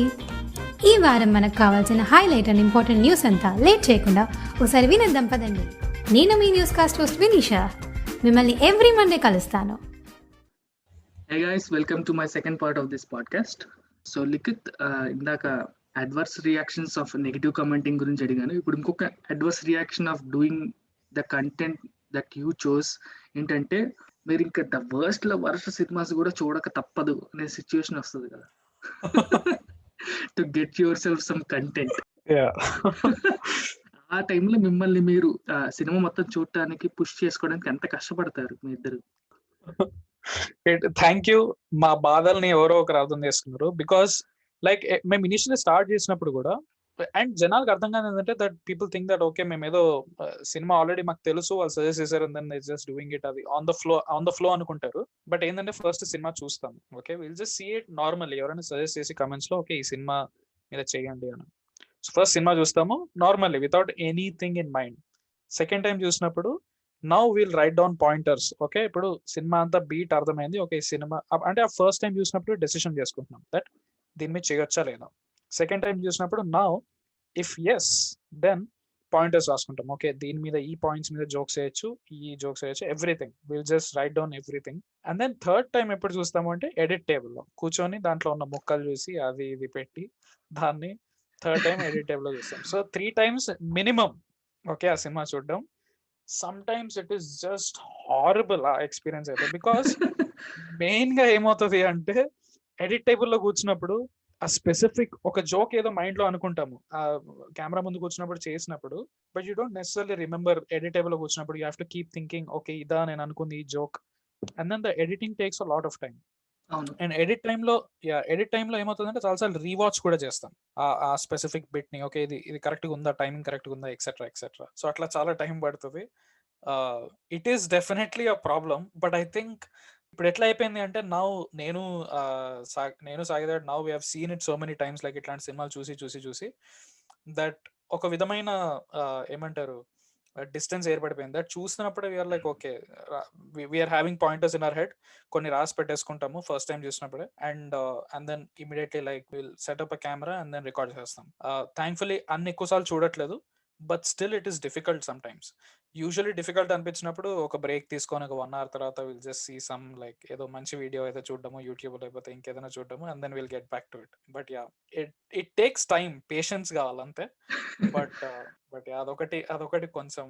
ఈ వారం మనకు కావాల్సిన హైలైట్ అండ్ ఇంపార్టెంట్ న్యూస్ అంతా లేట్ చేయకుండా ఒకసారి వినేద్దాం పదండి. నేను మీ న్యూస్ కాస్ట్ హోస్ట్ వినీషా. మిమ్మల్ని ఎవ్రీ మండే కలుస్తాను. Hey guys, welcome to my second part of this podcast. So Likhith, ఇందాక adverse reactions of negative commenting గురించి అడిగాను. ఇప్పుడు ఇంకొక adverse reaction of doing the content that you chose ఏంటంటే మీరు ఇంకా ద వర్స్ట్ సినిమాస్ కూడా చూడక తప్పదు అనే సిచ్యువేషన్ వస్తుంది కదా, to get your self some content. Yeah. ఆ టైంలో మిమ్మల్ని మీరు సినిమా మొత్తం చూడటానికి పుష్ చేసుకోవడానికి ఎంత కష్టపడతారు మీ ఇద్దరు? Thank you. మా బాధల్ని ఎవరో ఒకరు అర్థం చేసుకున్నారు. బికాస్ లైక్ మేము ఇనిషియల్లీ స్టార్ట్ చేసినప్పుడు కూడా అండ్ జనాలకు అర్థం కాదు ఏంటంటే that people think that okay మేము ఏదో సినిమా ఆల్రెడీ మాకు తెలుసు వాళ్ళు సజెస్ట్ చేశారు and then just doing it, అది ఆన్ ద ఫ్లో అనుకుంటారు. బట్ ఏంటంటే ఫస్ట్ సినిమా చూస్తాం, okay we'll just see it normally. ఎవరైనా సజెస్ట్ చేసి కమెంట్స్ లో ఓకే ఈ సినిమా మీద చేయండి అని. సో ఫస్ట్ సినిమా చూస్తాము normally without anything in mind. Second time చూసినప్పుడు now will write down pointers. Okay ఇప్పుడు సినిమా అంతా బీట్ అర్థమైంది, ఓకే ఈ సినిమా అంటే ఆ ఫస్ట్ టైం చూసినప్పుడు డెసిషన్ చేసుకుంటున్నాం దట్ దీని మీద చేయొచ్చా లేదా. సెకండ్ టైం చూసినప్పుడు now if yes then pointers రాసుకుంటాం, ఓకే దీని మీద ఈ పాయింట్స్ మీద జోక్స్ చేయొచ్చు, ఈ జోక్స్ చేయొచ్చు, everything will just write down everything. And then third time ఎప్పుడు చూస్తాము అంటే ఎడిట్ టేబుల్ లో కూర్చొని దాంట్లో ఉన్న ముక్కలు చూసి అది ఇది పెట్టి దాన్ని థర్డ్ టైం ఎడిట్ టేబుల్ లో చూస్తాం. సో 3 times మినిమం ఓకే ఆ సినిమా చూడడం. Some times it is just horrible ఆ ఎక్స్పీరియన్స్ అయితే. బికాస్ మెయిన్ గా ఏమవుతుంది అంటే ఎడిట్ టేబుల్ లో కూర్చున్నప్పుడు ఆ స్పెసిఫిక్ ఒక జోక్ ఏదో మైండ్ లో అనుకుంటాము ఆ కెమెరా ముందుకు వచ్చినప్పుడు చేసినప్పుడు, but you don't necessary remember editable లోకి వచ్చినప్పుడు you have to keep thinking okay ఇదా నేను అనుకుంది ఈ joke, and then the editing takes a lot of time. అవును. అండ్ ఎడిట్ టైంలో ఏమవుతుందంటే చాలాసార్లు రీవాచ్ కూడా చేస్తాం ఆ స్పెసిఫిక్ బిట్ ని. ఓకే ఇది కరెక్ట్ గా ఉందా, టైమింగ్ కరెక్ట్ గా ఉందా, ఎక్సెట్రా ఎక్సెట్రా. సో అట్లా చాలా టైం పడుతుంది. It is definitely a problem, but I think ఇప్పుడు ఎట్లా అయిపోయింది అంటే నౌ నేను సాగిదాడ్ now we have seen it so many times, like ఇట్లాంటి సినిమాలు చూసి చూసి చూసి దట్ ఒక విధమైన ఏమంటారు డిస్టెన్స్ ఏర్పడిపోయింది. దట్ చూసినప్పుడు we're like okay we're having pointers in our head, కొన్ని రాసి పెట్టేసుకుంటాము ఫస్ట్ టైం చూసినప్పుడే, and then immediately like will set up a camera and then record చేస్తాం. థ్యాంక్ఫుల్లీ అన్ని ఎక్కువసార్లు చూడట్లేదు, but still it is difficult sometimes. Usually difficult అనిపించినప్పుడు ఒక బ్రేక్ తీసుకొని ఒక 1 hour తర్వాత will just see some like ఏదో మంచి వీడియో ఏదో చూడడము యూట్యూబ్ లేకపోతే ఇంకేదైనా చూడడము, and then will get back to it. But yeah it takes time, patience కావాలంతే. బట్ అదొకటి కొంచెం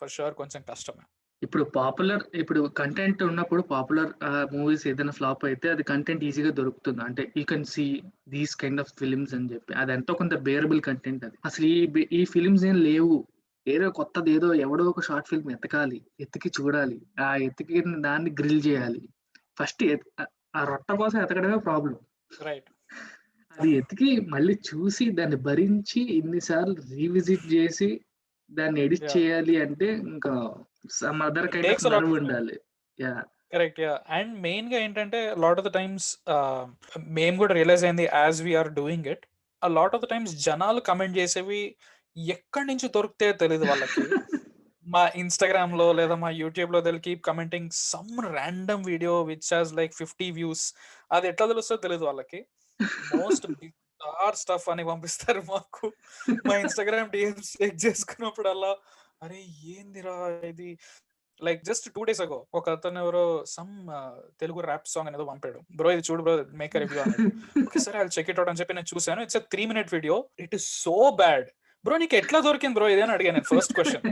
ఫర్ షూర్ కొంచెం కష్టమే. ఇప్పుడు కంటెంట్ ఉన్నప్పుడు పాపులర్ మూవీస్ ఏదైనా ఫ్లాప్ అయితే అది కంటెంట్ ఈజీగా దొరుకుతుంది. అంటే you can see these kind of films అని చెప్పి, అది ఎంతో కొంత బేరబుల్ కంటెంట్. అది అసలు ఈ ఫిలిమ్స్ ఏం లేవు, ఏదో కొత్తది ఏదో ఎవడో ఒక షార్ట్ ఫిల్మ్ ఎతికి చూడాలి, ఆ ఎతికి దాన్ని గ్రిల్ చేయాలి. ఫస్ట్ ఆ రొట్ట కోసం ఎతకడమే ప్రాబ్లం. రైట్. అది ఎతికి మళ్ళీ చూసి దాన్ని భరించి ఇన్నిసార్లు రీవిజిట్ చేసి దాన్ని ఎడిట్ చేయాలి అంటే ఇంకా some other kind of nerve ఉండాలి. Yeah correct. Yeah and main గా ఏంటంటే లాట్ ఆఫ్ ద టైమ్స్ మేము కూడా రియలైజ్ అయింది యాజ్ వీఆర్ డూయింగ్ ఇట్, ఆ లాట్ ఆఫ్ ద టైమ్స్ జనాలు కమెంట్ చేసేవి ఎక్కడి నుంచి దొరికితే తెలియదు వాళ్ళకి. మా ఇన్స్టాగ్రామ్ లో లేదా మా యూట్యూబ్ లో they'll keep commenting some random video which has like 50 views. అది ఎట్లా తెలుస్తుందో తెలియదు వాళ్ళకి. మోస్ట్ బిజార్ స్టఫ్ అని పంపిస్తారు మాకు. మా ఇన్స్టాగ్రామ్ డిఎమ్స్ చెక్ చేసుకున్నప్పుడల్లా అరే ఏందిరా ఇది. లైక్ జస్ట్ 2 days ago ఒక అతను ఎవరో సమ్ తెలుగు ర్యాప్ సాంగ్ అనేది పంపాడు, బ్రో ఇది చూడు బ్రో మేక్ అ రివ్యూ అనేది. ఓకే సరే ఐల్ చెక్ ఇట్ అవుట్ అని చెప్పి నేను చూసాను. It's 3-minute video. It is so bad. Bro నీకు ఎట్లా దొరికింది బ్రో ఇదేని అడిగాను నేను ఫస్ట్ క్వశ్చన్.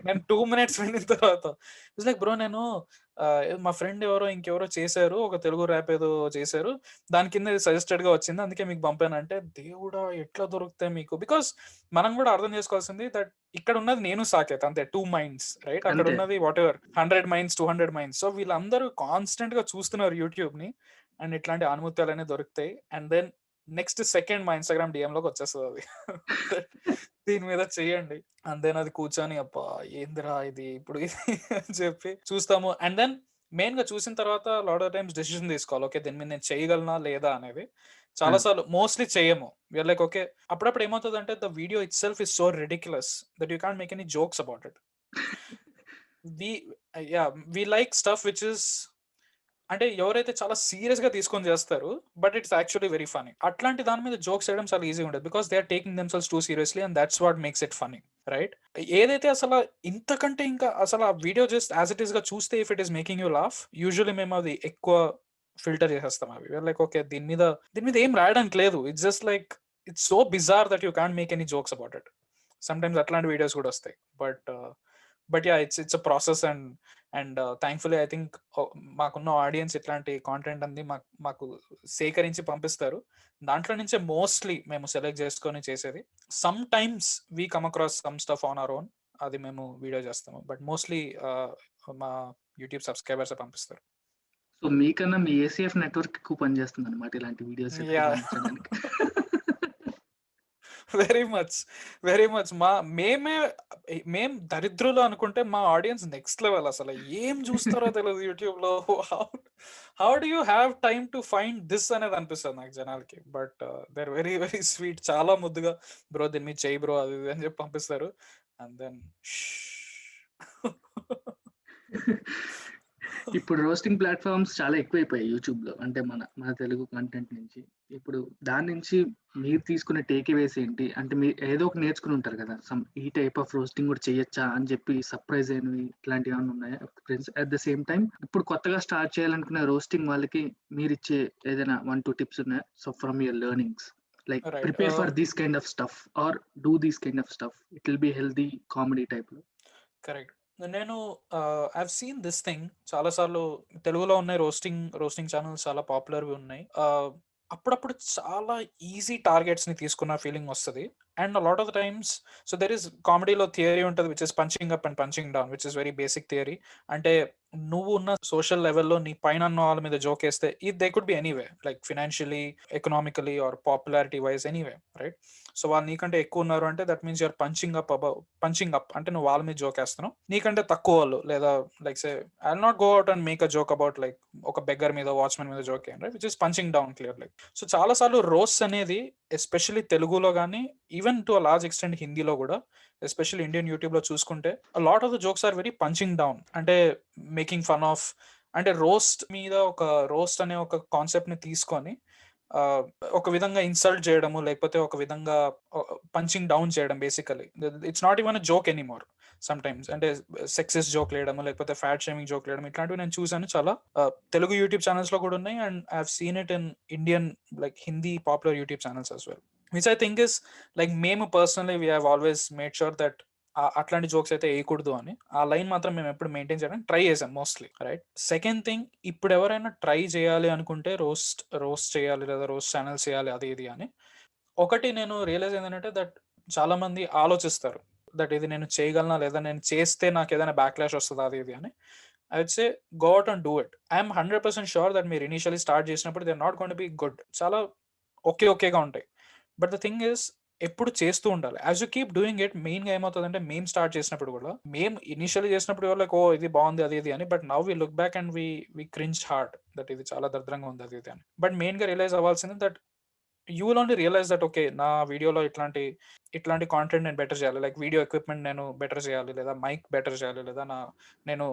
నేను 2 minutes వెళ్ళిన తర్వాత ఇట్స్ లైక్ బ్రో నేను మా ఫ్రెండ్ ఎవరో ఇంకెవరో చేశారు, ఒక తెలుగు ర్యాప్ ఏదో చేశారు, దాని కింద సజెస్టెడ్ గా వచ్చింది అందుకే మీకు పంపాను. అంటే దేవుడా ఎట్లా దొరుకుతాయి మీకు? బికాస్ మనం కూడా అర్థం చేసుకోవాల్సింది దట్ ఇక్కడ ఉన్నది నేను సాకేత్ అంతే, 2 minds రైట్. అక్కడ ఉన్నది what ever 100 minds 200 minds. So వీళ్ళందరూ కాన్స్టెంట్ గా చూస్తున్నారు యూట్యూబ్ ని, అండ్ ఇట్లాంటి అనుమతులు అనేవి దొరుకుతాయి. అండ్ దెన్ నెక్స్ట్ సెకండ్ మా ఇన్స్టాగ్రామ్ డిఎం లోకి వచ్చేస్తుంది అది దీని మీద చెయ్యండి. అండ్ దెన్ అది కూర్చొని అబ్బా ఏందిరా ఇది ఇప్పుడు ఇది అని చెప్పి చూస్తాము. అండ్ దెన్ మెయిన్ గా చూసిన తర్వాత లాట్ ఆఫ్ టైమ్స్ డెసిషన్ తీసుకోవాలి, ఓకే దీని మీద నేను చేయగలనా లేదా అనేది. చాలా సార్లు మోస్ట్లీ చేయము. We're like okay. అప్పుడప్పుడు ఏమవుతుంది అంటే the video itself is so ridiculous that you can't make any jokes about it. We like stuff which is అంటే ఎవరైతే చాలా సీరియస్ గా తీసుకొని చేస్తారు but it's actually very funny, అట్లాంటి దాని మీద జోక్స్ చేయడం చాలా ఈజీ ఉంటుంది. Because they are taking themselves too seriously and that's what makes it funny right. ఏదైతే అసలు ఇంతకంటే ఇంకా అసలు ఆ video just as it is గా చూస్తే if it is making you laugh, usually మేము అది ఎక్కువ ఫిల్టర్ చేసేస్తాం. అవి లైక్ ఓకే దీని మీద ఏం రాయడానికి లేదు, it's just like it's so bizarre that you can't make any jokes about it. Some times అట్లాంటి వీడియోస్ కూడా వస్తాయి. But yeah it's a process. And thankfully I think మాకున్న ఆడియన్స్ ఇట్లాంటి కాంటెంట్ అంది మాకు సేకరించి పంపిస్తారు. దాంట్లో నుంచే మోస్ట్లీ మేము సెలెక్ట్ చేసుకొని చేసేది. Some times we come across some stuff on our own, అది మేము వీడియో చేస్తాము. బట్ మోస్ట్లీ మా యూట్యూబ్ సబ్స్క్రైబర్స్ పంపిస్తారు. సో మీకన్నా మీ ఏసీఎఫ్ నెట్వర్క్ ఎక్కువ పనిచేస్తుంది అనమాట ఇలాంటి వీడియోస్. వెరీ మచ్ మేం దరిద్రులు అనుకుంటే మా ఆడియన్స్ నెక్స్ట్ లెవెల్. అసలు ఏం చూస్తారో తెలియదు యూట్యూబ్ లో. How do you have time to find this అనేది అనిపిస్తుంది నాకు జనాలకి. But they are very very sweet. చాలా ముద్దుగా బ్రో దీన్ని మీద చెయ్యి బ్రో అది అని చెప్పి పంపిస్తారు. అండ్ దెన్ ఇప్పుడు రోస్టింగ్ ప్లాట్ఫామ్స్ చాలా ఎక్కువైపోయాయి యూట్యూబ్ లో, అంటే మన తెలుగు కంటెంట్ నుంచి. ఇప్పుడు దాని నుంచి మీరు తీసుకునే టేక్అవేస్ ఏంటి? అంటే మీరు ఏదో ఒక నేర్చుకుని ఉంటారు కదా, ఈ టైప్ ఆఫ్ రోస్టింగ్ కూడా చేయొచ్చా అని చెప్పి సర్ప్రైజ్ అయినవి ఇట్లాంటివి ఏమైనా ఉన్నాయా friends? At the same time ఇప్పుడు కొత్తగా స్టార్ట్ చేయాలనుకునే రోస్టింగ్ వాళ్ళకి మీరు ఇచ్చే ఏదైనా 1-2 టిప్స్ ఉన్నాయా? So from your learnings, like prepare for this kind of stuff or do this kind of stuff, it will be healthy comedy type లో. Correct. నేను I have seen this thing చాలా సార్లు. తెలుగులో ఉన్నాయి రోస్టింగ్ ఛానల్స్ చాలా పాపులర్వి ఉన్నాయి. అప్పుడప్పుడు చాలా ఈజీ టార్గెట్స్ ని తీసుకున్న ఫీలింగ్ వస్తుంది. And lot of the times so there is కామెడీలో థియరీ ఉంటుంది which is punching up and punching down, which is very basic theory. అంటే నువ్వు ఉన్న సోషల్ లెవెల్లో నీ పైన ఉన్న వాళ్ళ మీద జోక్ వేస్తే they could be anyway, like financially, economically or popularity wise anyway, right? So వాళ్ళు నీకంటే ఎక్కువ ఉన్నారు అంటే that means you're punching up అంటే నువ్వు వాళ్ళ మీద జోక్ వేస్తున్నావు. నీకంటే తక్కువ వాళ్ళు, లేదా like say I will not go out and make a joke about like ఒక బెగ్గర్ మీద, వాచ్మెన్ మీద జోక్ అయ్యండి, which is punching down clear. Like so చాలా సార్లు రోస్ట్ అనేది ఎస్పెషల్లీ తెలుగులో కానీ even to a large extent హిందీలో కూడా, ఎస్పెషల్లీ ఇండియన్ యూట్యూబ్ లో చూసుకుంటే lot of the jokes are very punching down. అంటే మేకింగ్ ఫన్ ఆఫ్, అంటే రోస్ట్ మీద ఒక రోస్ట్ అనే ఒక కాన్సెప్ట్ ని తీసుకొని ఒక విధంగా ఇన్సల్ట్ చేయడము, లేకపోతే ఒక విధంగా పంచింగ్ డౌన్ చేయడం. Basically it's not even a joke anymore some times. అంటే సెక్సిస్ జోక్ లేయడము, లేకపోతే ఫ్యాట్ షేమింగ్ జోక్ లేయడం, ఇట్లాంటివి నేను చూసాను చాలా తెలుగు యూట్యూబ్ ఛానల్స్ లో కూడా ఉన్నాయి. And I have seen it in Indian like Hindi popular YouTube channels as well, which I think is like మేము personally we have always made sure that అట్లాంటి జోక్స్ అయితే వేయకూడదు అని. ఆ లైన్ మాత్రం మేము ఎప్పుడు మెయింటైన్ చేయడానికి ట్రై చేసాం మోస్ట్లీ, రైట్? సెకండ్ థింగ్, ఇప్పుడు ఎవరైనా ట్రై చేయాలి అనుకుంటే రోస్ట్ చేయాలి లేదా రోస్ట్ ఛానల్స్ చేయాలి అది ఇది అని, ఒకటి నేను రియలైజ్ ఏంటంటే దట్ చాలా మంది ఆలోచిస్తారు దట్ ఇది నేను చేయగలనా, లేదా నేను చేస్తే నాకు ఏదైనా బ్యాక్లాష్ వస్తుందా అది ఇది అని. I would say go out and do it. I am 100% sure that మీరు ఇనిషియలీ స్టార్ట్ చేసినప్పుడు they are not going to be good, చాలా ఓకేగా ఉంటాయి. బట్ ద థింగ్ ఇస్ ఎప్పుడు చేస్తూ ఉండాలి. As you keep doing it, main గా ఏమవుతుందంటే మేము స్టార్ట్ చేసినప్పుడు కూడా, మేము ఇనిషియల్లీ చేసినప్పుడు లైక్ ఓ ఇది బాగుంది అది ఇది అని, but now we look back and we cringe hard that ఇది చాలా దరిద్రంగా ఉంది అది ఇది అని. బట్ మెయిన్ గా రియలైజ్ అవ్వాల్సింది that you will only realize that okay నా వీడియోలో ఇట్లాంటి కాంటెంట్ నేను బెటర్ చేయాలి, లైక్ వీడియో ఎక్విప్మెంట్ నేను బెటర్ చేయాలి, లేదా మైక్ బెటర్ చేయాలి, లేదా నేను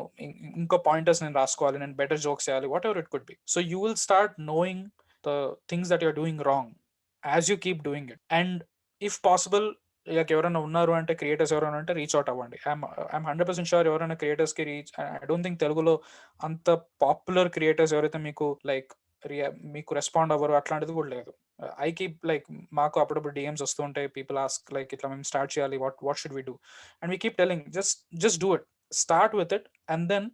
ఇంకో పాయింటర్స్ నేను రాసుకోవాలి, నేను బెటర్ జోక్స్ చేయాలి, whatever it could be. So you will start knowing the things that you're doing wrong as you keep doing it. And if possible like ఎవరైనా ఉన్నారు అంటే, క్రియేటర్స్ ఎవరైనా అంటే రీచ్ అవుట్ అవ్వండి. ఐఎమ్ 100% షూర్ ఎవరైనా క్రియేటర్స్కి I don't think తెలుగులో అంత పాపులర్ క్రియేటర్స్ ఎవరైతే మీకు రెస్పాండ్ అవ్వరు అట్లాంటిది కూడా లేదు. ఐ కీప్ లైక్ మాకు అప్పుడప్పుడు డిఎమ్స్ వస్తూ ఉంటాయి, పీపుల్ ఆస్క్ లైక్ ఇట్లా మేము స్టార్ట్ చేయాలి, what should we do, and we keep telling just do it, start with it, and then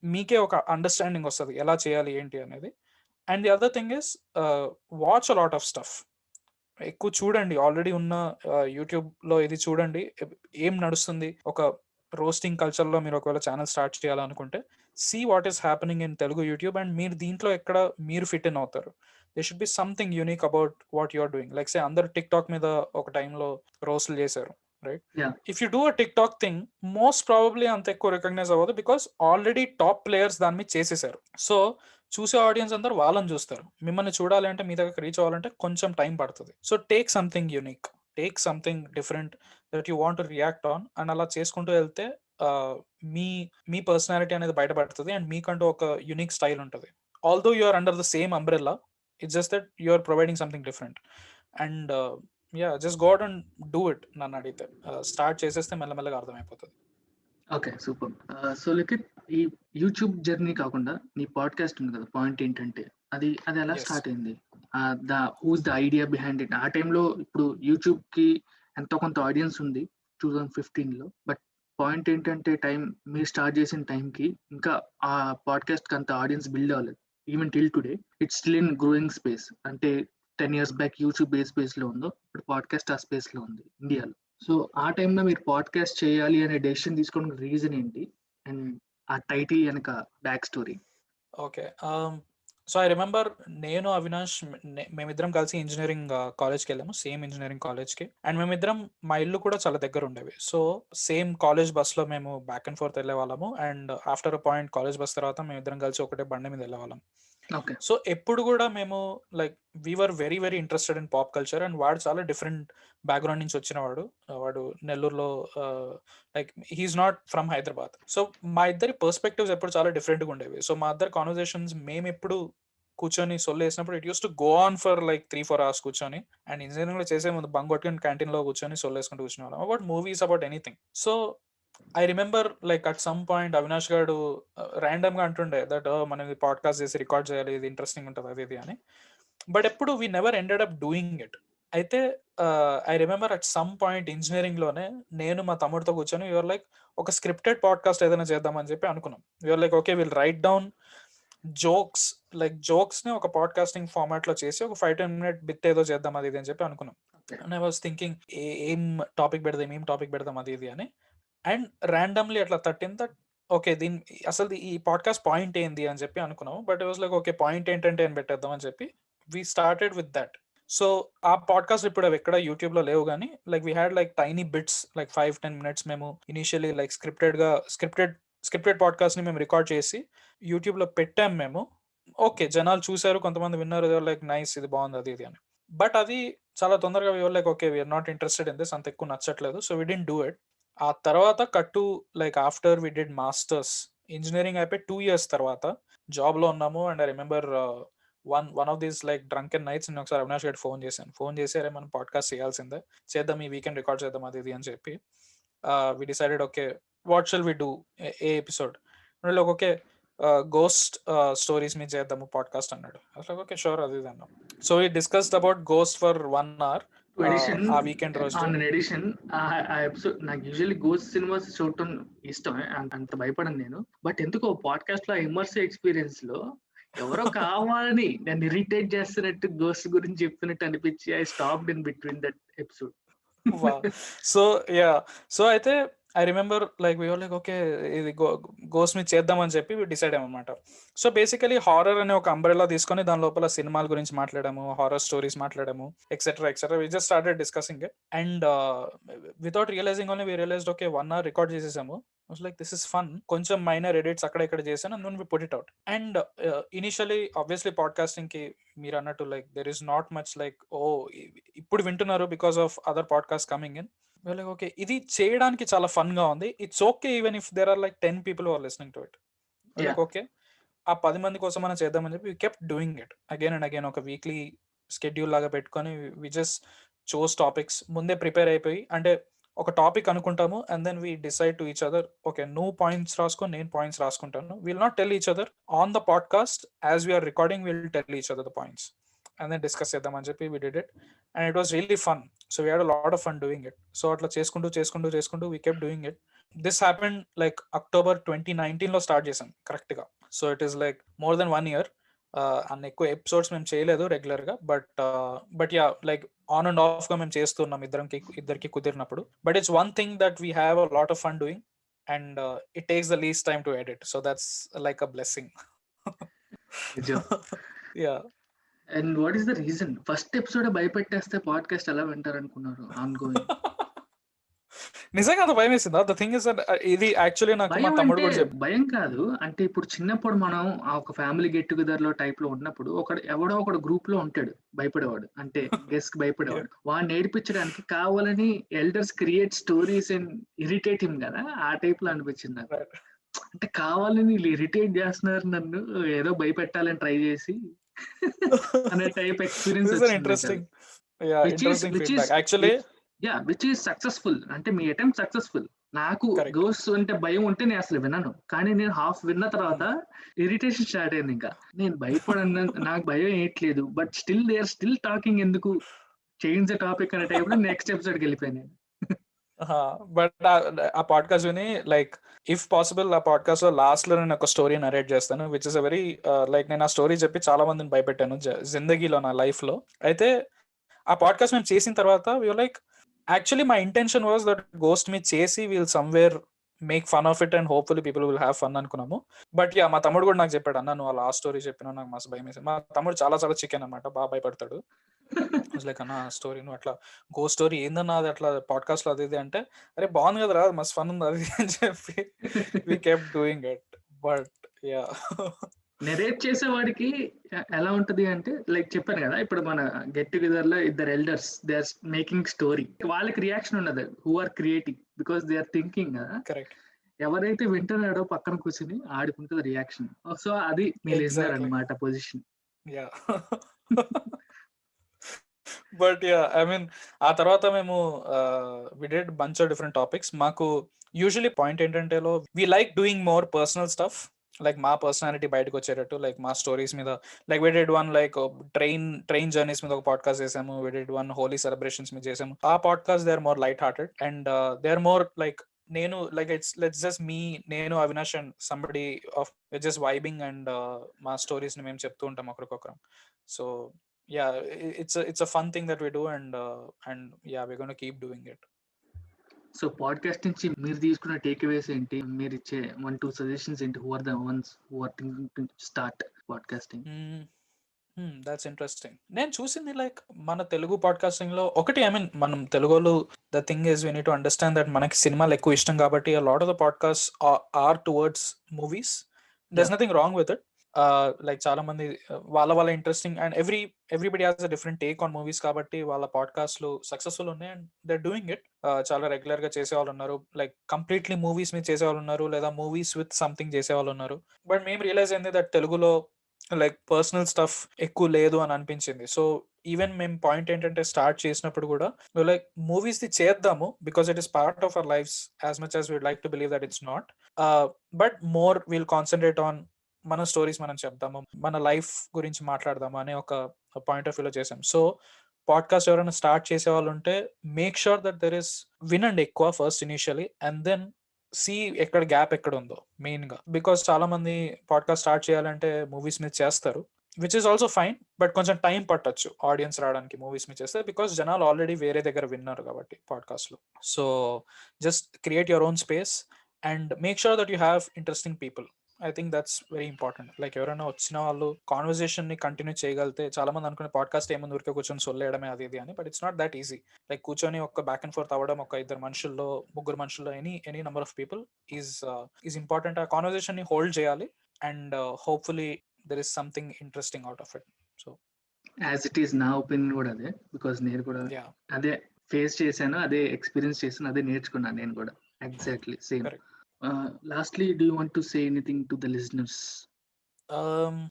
మీకే ఒక అండర్స్టాండింగ్ వస్తుంది ఎలా చేయాలి ఏంటి అనేది. And the other thing is watch a lot of stuff. ఎక్కువ చూడండి, ఆల్రెడీ ఉన్న యూట్యూబ్లో ఇది చూడండి ఏం నడుస్తుంది. ఒక రోస్టింగ్ కల్చర్లో మీరు ఒకవేళ ఛానల్ స్టార్ట్ చేయాలనుకుంటే, see what is happening in Telugu YouTube, and మీరు దీంట్లో ఎక్కడ మీరు ఫిట్ ఇన్ అవుతారు. They should be something unique about what you are doing. Like say అందరు టిక్ టాక్ మీద ఒక టైంలో రోస్ట్లు చేశారు, right? If you do a TikTok thing, most probably అంత ఎక్కువ రికగ్నైజ్ అవ్వదు, బికాస్ ఆల్రెడీ టాప్ ప్లేయర్స్ దాని మీద చేసేసారు. సో చూసే ఆడియన్స్ అందరూ వాళ్ళని చూస్తారు. మిమ్మల్ని చూడాలి అంటే, మీ దగ్గర రీచ్ అవ్వాలంటే కొంచెం టైం పడుతుంది. So take something unique, take something different that you want to react on, and అలా చేసుకుంటూ వెళ్తే మీ పర్సనాలిటీ అనేది బయటపడుతుంది, అండ్ మీకంటూ ఒక యూనిక్ స్టైల్ ఉంటుంది. Although you are under the same umbrella, it's just that you are providing something different. And just go out and do it. నన్ను అడిగితే స్టార్ట్ చేసేస్తే మెల్లమెల్లగా అర్థమైపోతుంది. Okay, super. సో లిఖిత్, ఈ యూట్యూబ్ జర్నీ కాకుండా నీ పాడ్కాస్ట్ ఉంది కదా, పాయింట్ ఏంటంటే అది ఎలా స్టార్ట్ అయింది? Who's the idea behind it? ఆ టైంలో ఇప్పుడు యూట్యూబ్ కి ఎంతో కొంత ఆడియన్స్ ఉంది 2015లో, బట్ పాయింట్ ఏంటంటే మీరు స్టార్ట్ చేసిన టైంకి ఇంకా ఆ పాడ్కాస్ట్ కి అంత ఆడియన్స్ బిల్డ్ అవ్వలేదు. Even till today it's still in growing space. అంటే 10 years బ్యాక్ యూట్యూబ్ ఏ స్పేస్ లో ఉందో, ఇప్పుడు పాడ్కాస్ట్ ఆ స్పేస్ లో ఉంది ఇండియాలో. సో ఆ టైంలో మీరు పాడ్కాస్ట్ చేయాలి అనే డెసిషన్ తీసుకోవడానికి రీజన్ ఏంటి, అండ్ ఆ టైటిల్ వెనక back story? Okay, so I remember నేను అవినాష్ మేమిద్దరం కలిసి ఇంజనీరింగ్ కాలేజ్కి వెళ్ళాము, సేమ్ ఇంజనీరింగ్ కాలేజ్కి. అండ్ మేమిద్దరం మా ఇల్లు కూడా చాలా దగ్గర ఉండేవి. సో సేమ్ కాలేజ్ బస్లో మేము బ్యాక్ అండ్ ఫోర్త్ వెళ్ళే వాళ్ళము. And after a point college bus తర్వాత మేమిద్దరం కలిసి ఒకటే బండి మీద వెళ్ళే వాళ్ళం. సో ఎప్పుడు కూడా మేము like we are very very interested in pop culture. And వాడు చాలా డిఫరెంట్ బ్యాక్గ్రౌండ్ నుంచి వచ్చిన వాడు నెల్లూరులో, like he is not from Hyderabad. So మా ఇద్దరి పర్స్పెక్టివ్స్ ఎప్పుడు చాలా డిఫరెంట్గా ఉండేవి. సో మా ఇద్దరి కాన్వర్సేషన్స్ మేము ఎప్పుడు కూర్చొని సొల్లేసినప్పుడు it use to go on for like 3-4 hours కూర్చొని. అండ్ ఇంజనీరింగ్ లో చేసే ముందు బంక్ కొట్టుకుని క్యాంటీన్ లో కూర్చొని సొల్లేసుకుంటూ కూర్చునే వాళ్ళం about movies, about anything. So I remember like at some point Avinash గారు ర్యాండమ్ గా అంటుండే దట్ మనం ఇది పాడ్కాస్ట్ చేసి రికార్డ్ చేయాలి, ఇది ఇంట్రెస్టింగ్ ఉంటుంది అది ఇది అని. బట్ ఎప్పుడు we never ended up doing it. అయితే I remember at some point engineering లోనే నేను మా తమ్ముడితో కూర్చొని యూఆర్ లైక్ ఒక స్క్రిప్టెడ్ పాడ్కాస్ట్ ఏదైనా చేద్దామని చెప్పి అనుకున్నాం. You're like okay will write down jokes ని ఒక పాడ్కాస్టింగ్ ఫార్మాట్ లో చేసి ఒక 5-10 minute బిట్ ఏదో చేద్దాం అది ఇది అని చెప్పి అనుకున్నాం. అండ్ ఐ వాస్ థింకింగ్ ఏం టాపిక్ పెడదాం అది ఇది అని. అండ్ ర్యాండమ్లీ అట్లా తట్టింది ఓకే దీని అసలు ఈ పాడ్కాస్ట్ పాయింట్ ఏంది అని చెప్పి అనుకున్నాం. But it was like okay point ఏంటంటే అని పెట్టేద్దాం అని చెప్పి we started with that. So ఆ పాడ్కాస్ట్ ఇప్పుడు అవి ఎక్కడ యూట్యూబ్ లో లేవు, కానీ like we had like tiny bits like 5-10 minutes మేము ఇనిషియలీ లైక్ స్క్రిప్టెడ్ పాడ్కాస్ట్ ని మేము రికార్డ్ చేసి యూట్యూబ్ లో పెట్టాం మేము. ఓకే జనాలు చూసారు, కొంతమంది విన్నారు, లైక్ నైస్ ఇది బాగుంది అది ఇది అని. బట్ అది చాలా తొందరగా like okay we are not interested in this, అంత ఎక్కువ నచ్చట్లేదు, so we didn't do it. ఆ తర్వాత కట్టు like after we did masters, engineering అయిపోయి 2 years తర్వాత జాబ్ లో ఉన్నాము. And I remember one of these like drunken nights నేను ఒకసారి అవినాష్ గారికి ఫోన్ చేసి అరే మనం పాడ్కాస్ట్ చేయాల్సిందే, చేద్దాం ఈ వీకెండ్ రికార్డ్ చేద్దాం అది ఇది అని చెప్పి we decided okay what shall we do a episode. Okay ghost stories మీద చేద్దాము పాడ్కాస్ట్ అన్నాడు. అసలు ఓకే షూర్ అది ఇది అన్నాం. So we discussed about ghost for 1 hour ఆ వీకెండ్ రోజు. ఎడిషన్ ఆ ఎపిసోడ్ నాకు యూజువల్లీ గోస్ట్ సినిమాస్ చూడటం ఇష్టమే, అంత భయపడను నేను. బట్ ఎందుకో పాడ్కాస్ట్ లో ఇమర్సివ్ ఎక్స్పీరియన్స్ లో ఎవరో కావాలని నన్ను ఇరిటేట్ చేస్తున్నట్టు గోస్ట్ గురించి చెప్తున్నట్టు అనిపించి I stopped in between that episode. So అయితే I remember like we were like okay ఇది గోస్ట్ మీద చేద్దామని చెప్పి డిసైడ్ అయ్యామన్నమాట. సో బేసికలీ హారర్ అనే ఒక అంబ్రెల్లా తీసుకొని దాని లోపల సినిమాల గురించి మాట్లాడాము, హారర్ స్టోరీస్ మాట్లాడాము, etcetera we just started discussing it. And without realizing only we realized okay 1 hour record చేసేసాము. లైక్ దిస్ ఇస్ ఫన్, కొంచెం మైనర్ ఎడిట్స్ అక్కడ ఇక్కడ చేశాను and we put it out. And initially obviously podcasting కి మీరు అన్నట్టు like there is not much like ఇప్పుడు వింటున్నారు because of other podcast coming in. Like okay ఇది చేయడానికి చాలా ఫన్ గా ఉంది, it's okay even if there are like 10 people who are listening to it. Like okay ఆ 10 మంది కోసం మనం చేద్దామని చెప్పి we kept doing it again and again. ఒక వీక్లీ స్కెడ్యూల్ లాగా పెట్టుకొని వి జస్ట్ చోస్ టాపిక్స్, ముందే ప్రిపేర్ అయిపోయి, అంటే ఒక టాపిక్ అనుకుంటాము and then we decide to each other okay నువ్వు పాయింట్స్ రాసుకో నేను పాయింట్స్ రాసుకుంటాను, will not tell each other on the podcast as we are recording, will tell each other the points and then discuss చేద్దామని చెప్పి we did it and it was really fun. So we had a lot of fun doing it. So అట్లా చేసుకుంటూ we kept doing it. This happened like October 2019 లో start చేసాం correct గా. So it is like more then 1 year. అన్ని ఎక్కువ episodes మేము చేయలేదు regular గా, but yeah like on and off గా మేము చేస్తున్నాం ఇద్దరికి కుదిరినప్పుడు. But it's one thing that we have a lot of fun doing and it takes the least time to edit, so that's like a blessing. Yeah. And what is the reason? First episode భయపెట్టేస్తే podcast ఎలా వింటారు అనుకున్నారు? On going నిజంగా అంత భయం వేసిందా? The thing is that ఇది actually నాకు మా తమ్ముడు కూడా చెప్పాడు. భయం కాదు అంటే ఇప్పుడు చిన్నప్పుడు మనం ఒక ఫ్యామిలీ గెట్ టుగెదర్ లో టైప్ లో ఉన్నప్పుడు ఎవడో ఒకడు గ్రూప్ లో ఉంటాడు భయపడేవాడు, అంటే గెస్ట్ భయపడేవాడు. వాడిని నేర్పించడానికి కావాలని elders create stories and irritate him కదా, ఆ టైప్ లో అనిపించింది నాకు. అంటే కావాలని వీళ్ళు ఇరిటేట్ చేస్తున్నారు నన్ను, ఏదో భయపెట్టాలని ట్రై చేసి అనే type experience. Interesting feedback actually. Yeah which is successful, అంటే మీ అటెంప్ట్ సక్సెస్ఫుల్. నాకు గోస్ట్ అంటే భయం ఉంటే నేను అసలు విన్నాను, కానీ నేను హాఫ్ విన్న తర్వాత ఇరిటేషన్ స్టార్ట్ అయింది. ఇంకా నేను భయపడను, నాకు భయం వేయట్లేదు, but still they are still talking, ఎందుకు చేంజ్ ద టాపిక్ అనే టైప్ లో నెక్స్ట్ ఎపిసోడ్కి వెళ్ళిపోయాను నేను. బట్ ఆ పాడ్కాస్ట్ విని లైక్ ఇఫ్ పాసిబుల్ ఆ పాడ్కాస్ట్ లో లాస్ట్ లో నేను ఒక స్టోరీ నరేట్ చేస్తాను, which is a very like నేను ఆ స్టోరీ చెప్పి చాలా మందిని భయపెట్టాను జిందగీలో నా లైఫ్ లో. అయితే ఆ పాడ్కాస్ట్ మేము చేసిన తర్వాత we like actually my intention was that ghost మీ చేసి will somewhere make fun of it and hopefully people will have fun అనుకున్నాము. బట్ యా మా తమ్ముడు కూడా నాకు చెప్పాడు, అన్న నువ్వు ఆ లాస్ట్ స్టోరీ చెప్పినా నాకు మస్తు భయం వేసింది. మా తమ్ముడు చాలా చికెన్ అనమాట, బాగా భయపడతాడు. లైక్ అన్న స్టోరీ నువ్వు అట్లా గో స్టోరీ ఏందన్నా అది అట్లా పాడ్కాస్ట్ లో అది ఇది అంటే, అరే బాగుంది కదా రా మస్తు ఫన్ ఉంది అది అని చెప్పి we kept doing it. But yeah narrate చేసేవాడికి ఎలా ఉంటది అంటే, లైక్ చెప్పాను కదా ఇప్పుడు మన గెట్ టుగెదర్ లో ఇద్దరు elders they are making story, వాళ్ళకి రియాక్షన్ ఉండదు who are creating because they are thinking కదా. కరెక్ట్. ఎవరైతే వింటున్నాడో పక్కన కూర్చుని ఆడుకుంటుంది రియాక్షన్. సో అది మీ లిజనర్ అన్నమాట position. Yeah but yeah I mean ఆ తర్వాత మేము we did bunch of different topics. మాకు యూజువల్లీ పాయింట్ ఏంటంటే we like doing more personal stuff, like మా పర్సనాలిటీ బయటకు వచ్చేటట్టు, లైక్ మా స్టోరీస్ మీద. Like we did one like train journeys మీద ఒక పాడ్కాస్ట్ చేసాము, we did one Holi celebrations మీద చేసాము. ఆ podcast they are more light hearted and they are more like నేను లైక్ లెట్స్ జస్ట్ మీ, నేను Avinash and somebody of just vibing and మా stories ని మేము చెప్తూ ఉంటాం ఒకరికొకరం. So yeah, it's a fun thing that we do and yeah we gonna keep doing it. So podcast నుంచి మీరు తీసుకున్న టేక్ అవేస్ ఏంటి? మీరు ఇచ్చే 1-2 సజెషన్స్ ఏంటి? Who are the ones who are thinking to start podcasting? That's interesting. నేను చూసింది like మన తెలుగు పాడ్కాస్టింగ్ లో ఒకటి, ఐ మీన్ మనం తెలుగులో the thing is we need to understand that మనకి సినిమాలు ఎక్కువ ఇష్టం కాబట్టి a lot of the podcasts are towards movies. There's Yeah. nothing wrong with it. Like చాలా మంది వాళ్ళ interesting and everybody has a different take on movies కాబట్టి వాళ్ళ పాడ్కాస్ట్లు సక్సెస్ఫుల్ ఉన్నాయి అండ్ దే డూయింగ్ ఇట్. చాలా రెగ్యులర్ గా చేసేవాళ్ళు ఉన్నారు, లైక్ కంప్లీట్లీ మూవీస్ మీద చేసేవాళ్ళు ఉన్నారు, లేదా మూవీస్ విత్ సంథింగ్ చేసేవాళ్ళు ఉన్నారు. బట్ మేము రియలైజ్ అయింది దట్ తెలుగులో లైక్ పర్సనల్ స్టఫ్ ఎక్కువ లేదు అని అనిపించింది. సో ఈవెన్ మేము పాయింట్ ఏంటంటే స్టార్ట్ చేసినప్పుడు కూడా లైక్ మూవీస్ ది చేద్దాము because it is part of our lives as much as we'd like to believe that it's not, but more will concentrate on మన స్టోరీస్ మనం చెప్దాము, మన లైఫ్ గురించి మాట్లాడదాము అనే ఒక పాయింట్ ఆఫ్ వ్యూలో చేసాం. సో పాడ్కాస్ట్ ఎవరైనా స్టార్ట్ చేసే వాళ్ళు ఉంటే make sure that there is వినండి ఎక్కువ first initially and then see ఎక్కడ గ్యాప్ ఎక్కడ ఉందో మెయిన్ గా. బికాస్ చాలా మంది పాడ్కాస్ట్ స్టార్ట్ చేయాలంటే మూవీస్ మీద చేస్తారు, which is also fine, but కొంచెం టైం పట్టొచ్చు ఆడియన్స్ రావడానికి మూవీస్ మీద చేస్తే, బికాస్ జనాలు ఆల్రెడీ వేరే దగ్గర విన్నారు కాబట్టి పాడ్కాస్ట్ లో. So just create your own space and make sure that you have interesting people. I think that's very important. Like ఎవరైనా వచ్చిన వాళ్ళు కాన్వర్సేషన్ ని కంటిన్యూ చేయగలిగితే, చాలా మంది అనుకునే పాడ్కాస్ట్ ఏముంది ఊరికే కూర్చొని సొల్లేయడమే అది ఇది అని, but it's not that easy. Like కూర్చొని ఒక బ్యాక్ అండ్ ఫోర్త్ అవ్వడం, ఒక ఇద్దరు మనుషుల్లో ముగ్గురు మనుషుల్లో any number of people is important. ఆ కాన్వర్సేషన్ ని హోల్డ్ చేయాలి and hopefully there is something interesting out of it. So as it is నా ఒపీనియన్ కూడా అదే, బికాస్ నేను కూడా యా, అదే ఫేస్ చేశాను, అదే ఎక్స్పీరియన్స్ చేశాను, అదే నేర్చుకున్నాను నేను కూడా. Exactly same. Correct. Lastly, do you want to say anything to the listeners?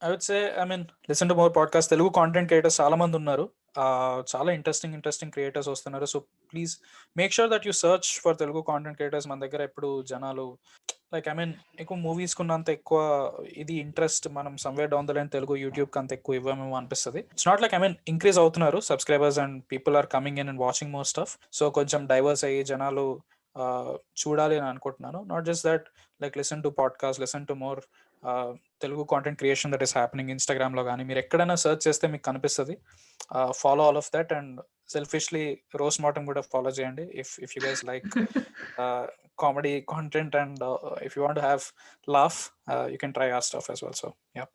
I would say, I mean, listen to more podcasts. Telugu content creators చాలా మంది ఉన్నారు, చాలా ఇంట్రెస్టింగ్ క్రియేటర్స్ వస్తున్నారు. So please make sure that you search for Telugu content creators. మన దగ్గర ఎప్పుడు జనాలు like I mean ఎక్కువ మూవీస్ కున్నంత ఎక్కువ ఇది ఇంట్రెస్ట్ మనం somewhere down the line Telugu YouTube కి అంత ఎక్కువ ఇవ్వమేమో అనిపిస్తుంది. It's not like I mean increase అవుతున్నారు subscribers and people are coming in and watching more stuff. So కొంచెం డైవర్స్ అయ్యి జనాలు చూడాలి అని అనుకుంటున్నాను. Not just that, like listen to podcast, listen to more Telugu content creation that is happening Instagram లో కానీ మీరు ఎక్కడైనా సర్చ్ చేస్తే మీకు కనిపిస్తుంది. Follow all of that and selfishly roast mortem కూడా ఫాలో చేయండి if you guys like comedy content and if you want to have laugh you can try our stuff as well. So yeah.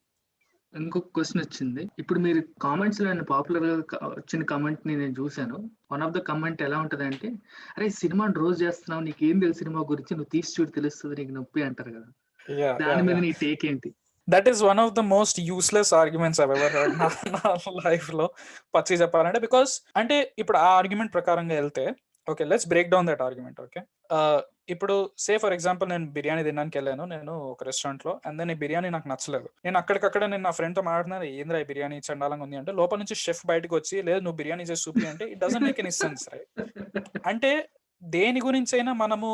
ఇంకొక question వచ్చింది. ఇప్పుడు మీరు comments లో popular గా వచ్చిన comment ని నేను చూశాను. వన్ ఆఫ్ ద కామెంట్ ఎలా ఉంటది అంటే, అరే సినిమాని రోజు చేస్తున్నావు, నీకేం తెలుసు సినిమా గురించి, నువ్వు తీసి చూడు తెలుస్తుంది నీకు నొప్పి అంటారు కదా. దాని మీద నీ టేక్ ఏంటి? That is one of the most useless arguments I've ever heard నా లైఫ్ లో పచ్చి చెప్పాలంటే. బికాస్ అంటే ఇప్పుడు ఆ ఆర్గ్యుమెంట్ ప్రకారంగా వెళ్తే, okay let's break down that argument. Okay, ఇప్పుడు సే ఫర్ ఎగ్జాంపుల్ నేను బిర్యానీ తినడానికి వెళ్ళాను నేను ఒక రెస్టారెంట్ లో, అండ్ దెన్ ఈ బిర్యానీ నాకు నచ్చలేదు. నేను అక్కడికక్కడ నేను నా ఫ్రెండ్ తో మాట్లాడుతున్నాను, ఏంద్రా ఈ బిర్యానీ చండాలంగా ఉంది అంటే, లోపల నుంచి షెఫ్ బయటకు వచ్చి, లేదు నువ్వు బిర్యానీ చేసి చూపి అంటే, it doesn't make any sense right. అంటే దేని గురించి అయినా మనము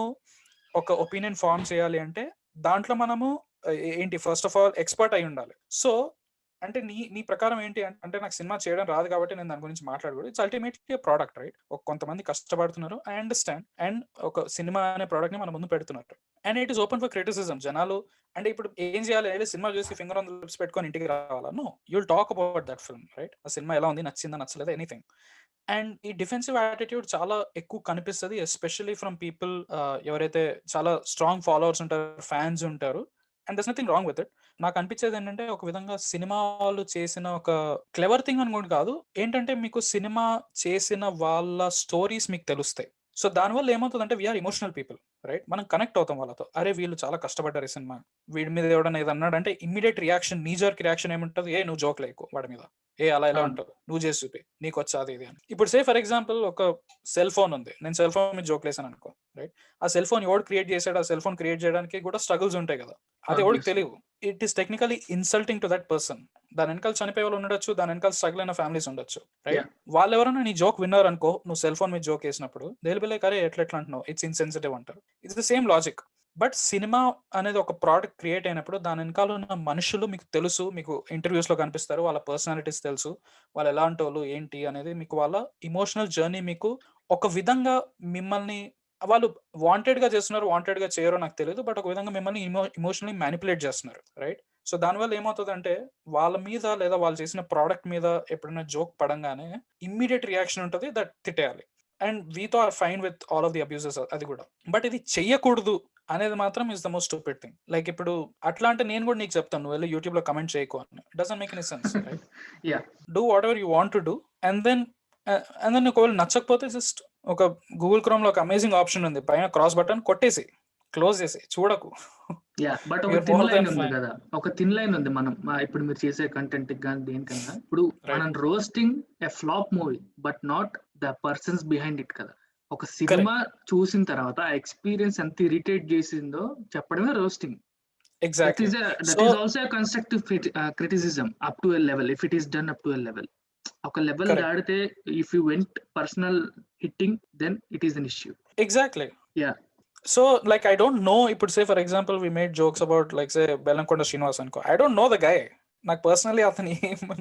ఒక ఒపీనియన్ ఫార్మ్ చేయాలి అంటే దాంట్లో మనము ఏంటి ఫస్ట్ ఆఫ్ ఆల్ ఎక్స్పర్ట్ అయి ఉండాలి. సో అంటే నీ ప్రకారం ఏంటి అంటే, నాకు సినిమా చేయడం రాదు కాబట్టి నేను దాని గురించి మాట్లాడకూడదు. It's ultimately product right. కొంతమంది కష్టపడుతున్నారు, ఐ అండర్స్టాండ్, అండ్ ఒక సినిమా అనే ప్రోడక్ట్ ని మన ముందు పెడుతున్నారు and it is open for criticism. జనాలు అంటే ఇప్పుడు ఏం చేయాలి, సినిమా చూసి ఫింగర్ ఆన్ ద లిప్స్ పెట్టుకొని ఇంటికి రావాలా? No, you will talk about that film right. ఆ సినిమా ఎలా ఉంది, నచ్చిందా నచ్చలేదా, ఎనీథింగ్. అండ్ ఈ డిఫెన్సివ్ యాటిట్యూడ్ చాలా ఎక్కువ కనిపిస్తుంది, ఎస్పెషల్లీ ఫ్రమ్ పీపుల్ ఎవరైతే చాలా స్ట్రాంగ్ ఫాలోవర్స్ ఉంటారు, ఫ్యాన్స్ ఉంటారు. And there's nothing wrong with it. నాకు అనిపించేది ఏంటంటే, ఒక విధంగా సినిమా వాళ్ళు చేసిన ఒక క్లెవర్ థింగ్ అని కూడా కాదు, ఏంటంటే మీకు సినిమా చేసిన వాళ్ళ స్టోరీస్ మీకు తెలుస్తాయి. సో దానివల్ల ఏమవుతుందంటే, వీఆర్ ఎమోషనల్ పీపుల్ రైట్. మనం కనెక్ట్ అవుతాం వాళ్ళతో. అరే వీళ్ళు చాలా కష్టపడ్డారు ఈ సినిమా, వీడి మీద ఎవడన్నా ఏది అన్నాడంటే ఇమ్మీడియట్ రియాక్షన్, నీజర్క్ రియాక్షన్ ఏముంటుంది, ఏ నువ్వు జోక్ లేకు వాడి మీద, ఏ అలా ఎలా ఉంటావు, నువ్వు చేసి చూపి, నీకు వచ్చాది ఇది అని. ఇప్పుడు సే ఫర్ ఎగ్జాంపుల్ ఒక సెల్ ఫోన్ ఉంది, నేను సెల్ ఫోన్ మీద జోక్ లేసాను అనుకో రైట్. ఆ సెల్ ఫోన్ ఎవడు క్రియేట్ చేశాడు, ఆ సెల్ ఫోన్ క్రియేట్ చేయడానికి కూడా స్ట్రగుల్స్ ఉంటాయి కదా, అది ఎవరికి తెలియదు. It is technically insulting to that person. దాని వెనకాల చనిపోయే వాళ్ళు ఉండొచ్చు, దాని వెనకాల స్ట్రగుల్ అయిన ఫ్యామిలీస్ ఉండొచ్చు రైట్. వాళ్ళు ఎవరైనా నీ జోక్ విన్నారు అనుకో, నువ్వు సెల్ ఫోన్ మీద జోక్ వేసినప్పుడు దే విల్ బి లైక్, అరే ఎట్లా అంటున్నావు, ఇట్స్ ఇన్సెన్సిటివ్ అంటారు. It's the same logic. But cinema అనేది ఒక ప్రోడక్ట్ క్రియేట్ అయినప్పుడు దాని వెనకాల ఉన్న మనుషులు మీకు తెలుసు, మీకు ఇంటర్వ్యూస్ లో కనిపిస్తారు, వాళ్ళ పర్సనాలిటీస్ తెలుసు, వాళ్ళు ఎలాంటి వాళ్ళు ఏంటి అనేది మీకు, వాళ్ళ ఇమోషనల్ జర్నీ మీకు ఒక విధంగా మిమ్మల్ని వాళ్ళు వాంటెడ్ గా చేస్తున్నారు, వాంటెడ్ గా చేయరో నాకు తెలియదు, బట్ ఒక విధంగా మిమ్మల్ని ఇమోషనలీ మ్యానిపులేట్ చేస్తున్నారు, రైట్? సో దానివల్ల ఏమవుతుందంటే వాళ్ళ మీద లేదా వాళ్ళు చేసిన ప్రోడక్ట్ మీద ఎప్పుడైనా జోక్ పడంగానే ఇమ్మీడియట్ రియాక్షన్ ఉంటుంది, దట్ తిట్టేయాలి. అండ్ వీతో are fine with all of the abuses, అది కూడా. బట్ ఇది చెయ్యకూడదు అనేది మాత్రం is the most stupid thing. Like ఇప్పుడు అట్లా అంటే నేను కూడా నీకు చెప్తాను, నువ్వు వెళ్ళి యూట్యూబ్ లో కమెంట్ చేయకు అని. Doesn't make any sense, right? Do whatever you want to do, and then ఒకవేళ నచ్చకపోతే జస్ట్ ఒక గూగుల్ క్రోమ్ లో ఒక అమేజింగ్ ఆప్షన్ ఉంది, పైన క్రాస్ బటన్ కొట్టేసి క్లోజ్ చేసి చూడకు. బట్ ఒక థిన్ లైన్ ఉంది కదా, ఒక థిన్ లైన్ ఉంది. మనం ఇప్పుడు మీరు చేసే కంటెంట్ కానీ దేనికన్నా, ఇప్పుడు మనం roasting a flop movie but not the persons behind it కదా. ఒక సినిమా చూసిన తర్వాత ఆ ఎక్స్పీరియన్స్ ఎంత ఇరిటేట్ చేసిందో చెప్పడమే roasting. Exactly. That is also a constructive criticism up to a level, if it is done up to a level. ఒక level దాడితే if you went personal hitting, then it is an issue. Exactly. So like I don't know, ఇప్పుడు say for example we made jokes about like say Bellamkonda Srinivas అనుకో, I don't know the guy, నాకు personally అతని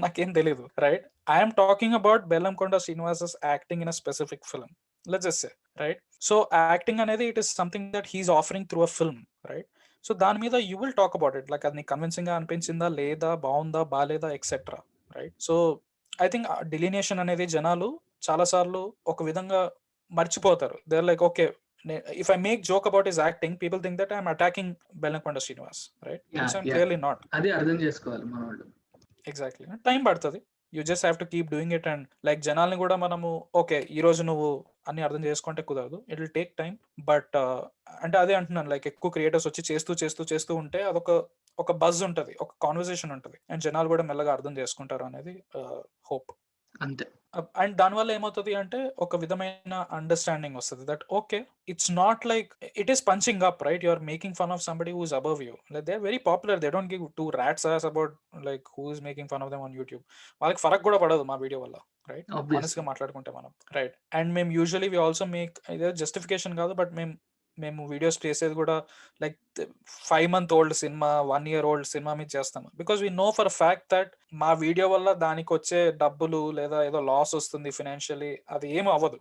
నాకేం తెలియదు, right? I'm talking about Bellamkonda Srinivas's acting in a specific film, let's just say, right? So acting అనేది it is something that he's offering through a film, right? So దాని మీద you will talk about it, like అది నీకు convincing గా అనిపించిందా లేదా, బాగుందా బాలేదా, etcetera, right? So I think delineation అనేది జనాలు చాలా సార్లు ఒక విధంగా మర్చిపోతారు. They are like, okay, if I make joke about his acting, people think that I'm attacking Bellankonda Srinivas, right? Which I'm clearly not. అది అర్థం చేసుకోవాలి మనోళ్ళు. Exactly. టైం పడుతుంది. You just have to keep doing it, and like జనాల్ని కూడా మనము okay ఈ రోజు నువ్వు అన్ని అర్థం చేసుకుంటే కుదరదు, it will take time. But అంటే అదే అంటున్నాను, లైక్ ఎక్కువ క్రియేటర్స్ వచ్చి చేస్తూ ఉంటే అదొక బజ్ ఉంటుంది, ఒక కాన్వర్సేషన్ ఉంటుంది, అండ్ జనాలు కూడా మెల్లగా అర్థం చేసుకుంటారు అనేది హోప్. అంతే. అండ్ దానివల్ల ఏమవుతుంది అంటే ఒక విధమైన అండర్స్టాండింగ్ వస్తుంది that okay, it's not like it is punching up, right? You are making fun of somebody who is above you. Like they are very popular, they don't give two rats ass about like who is making fun of them on YouTube. వాళ్ళకి ఫరక్ కూడా పడదు మా video వల్ల, right? Honest గా మాట్లాడుకుంటే మనం, right? And మేము యూజువలీ వి ఆల్సో మేక్, ఇదే జస్టిఫికేషన్ కాదు, బట్ మేము వీడియోస్ చేసేది కూడా like 5 month old cinema, 1 year old cinema మీద చేస్తాము. Because we know for fact that మా వీడియో వల్ల దానికి వచ్చే డబ్బులు లేదా ఏదో లాస్ వస్తుంది ఫినాన్షియలీ, అది ఏమి అవ్వదు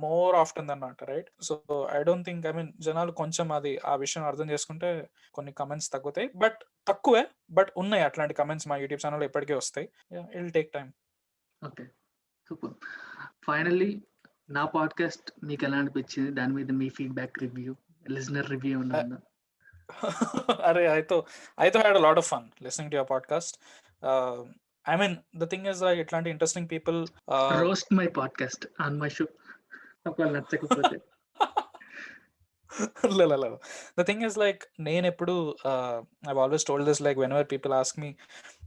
more often then not, right? So I don't think, I mean జనాలు కొంచెం అది ఆ విషయం అర్థం చేసుకుంటే కొన్ని కమెంట్స్ తగ్గుతాయి, బట్ తక్కువే, బట్ ఉన్నాయి అట్లాంటి కమెంట్స్ మా యూట్యూబ్ ఛానల్ ఎప్పటికీ వస్తాయి. It will take time. Okay, super. Finally నా పాడ్కాస్ట్ మీకు ఎలా అనిపించింది? దాని మీద మీ ఫీడ్బ్యాక్, రివ్యూ, లిజనర్ రివ్యూ ఉందా? అరే I had a lot of fun listening to your podcast. I mean the thing is like ఇట్లాంటి interesting people roast my podcast on my show ఒకవేళ నచ్చకపోతే. The thing is like నేను ఎప్పుడు I've always told this, like whenever people ask me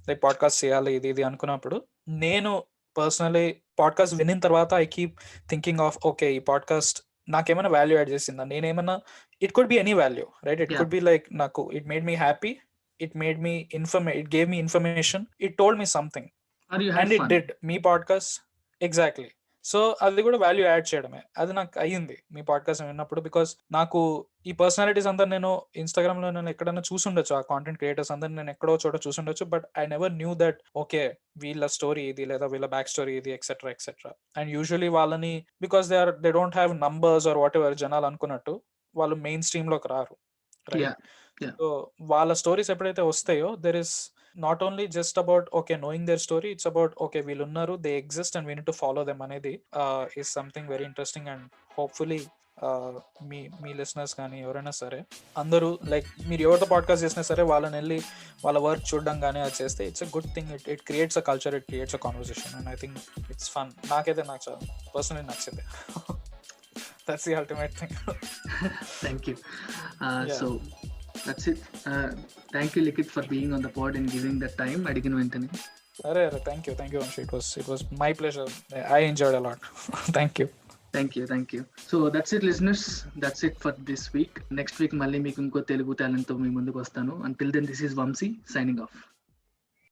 like podcast చేయాలి ఇది అనుకున్నప్పుడు, నేను personally podcast వినిన తర్వాత I keep thinking of okay, ఈ పాడ్కాస్ట్ నాకేమైనా వాల్యూ యాడ్ చేసిందా, నేనేమైనా, it could be any value, right? It could be like నాకు it made me happy, it made me it gave me information, it told me something, and it did me podcast. Exactly. So అది కూడా value add చేయడమే, అది నాకు అయ్యింది మీ podcast విన్నప్పుడు. Because నాకు ఈ పర్సనాలిటీస్ అందరు నేను ఇన్స్టాగ్రామ్ లో నేను ఎక్కడైనా చూసుండొచ్చు, ఆ కాంటెంట్ క్రియేటర్స్ అందరు నేను ఎక్కడో చోట చూసుండొచ్చు, but I never knew that okay వీళ్ళ స్టోరీ ఇది లేదా వీళ్ళ బ్యాక్ స్టోరీ ఇది ఎక్సెట్రా. అండ్ యూజువలీ వాళ్ళని because they don't have numbers or whatever, జనాలు అనుకున్నట్టు వాళ్ళు మెయిన్ స్ట్రీమ్ లోకి రారు, రైట్? సో వాళ్ళ స్టోరీస్ ఎప్పుడైతే వస్తాయో there is not only just about okay knowing their story, it's about okay వీళ్ళు ఉన్నారు, they exist and we need to follow them అనేది is something very interesting. and hopefully me listeners కానీ ఎవరైనా సరే అందరూ లైక్ మీరు ఎవరితో పాడ్కాస్ట్ చేసినా సరే వాళ్ళని వెళ్ళి వాళ్ళ వర్క్ చూడడం కానీ అది చేస్తే it's a good thing. It creates a culture, it creates a conversation, and I think it's fun. నాకైతే నాకు పర్సనలీ నచ్చింది. That's the ultimate thing. Thank you. So that's it. Thank you, Likit, for being on the pod and giving the time. Adigin ventane. Arre, thank you, Vanshi. It was my pleasure. I enjoyed a lot. Thank you. So that's it, listeners. That's it for this week. Next week malli meeku inko Telugu talent tho mee munduku vastanu. Until then, this is Vamsi signing off.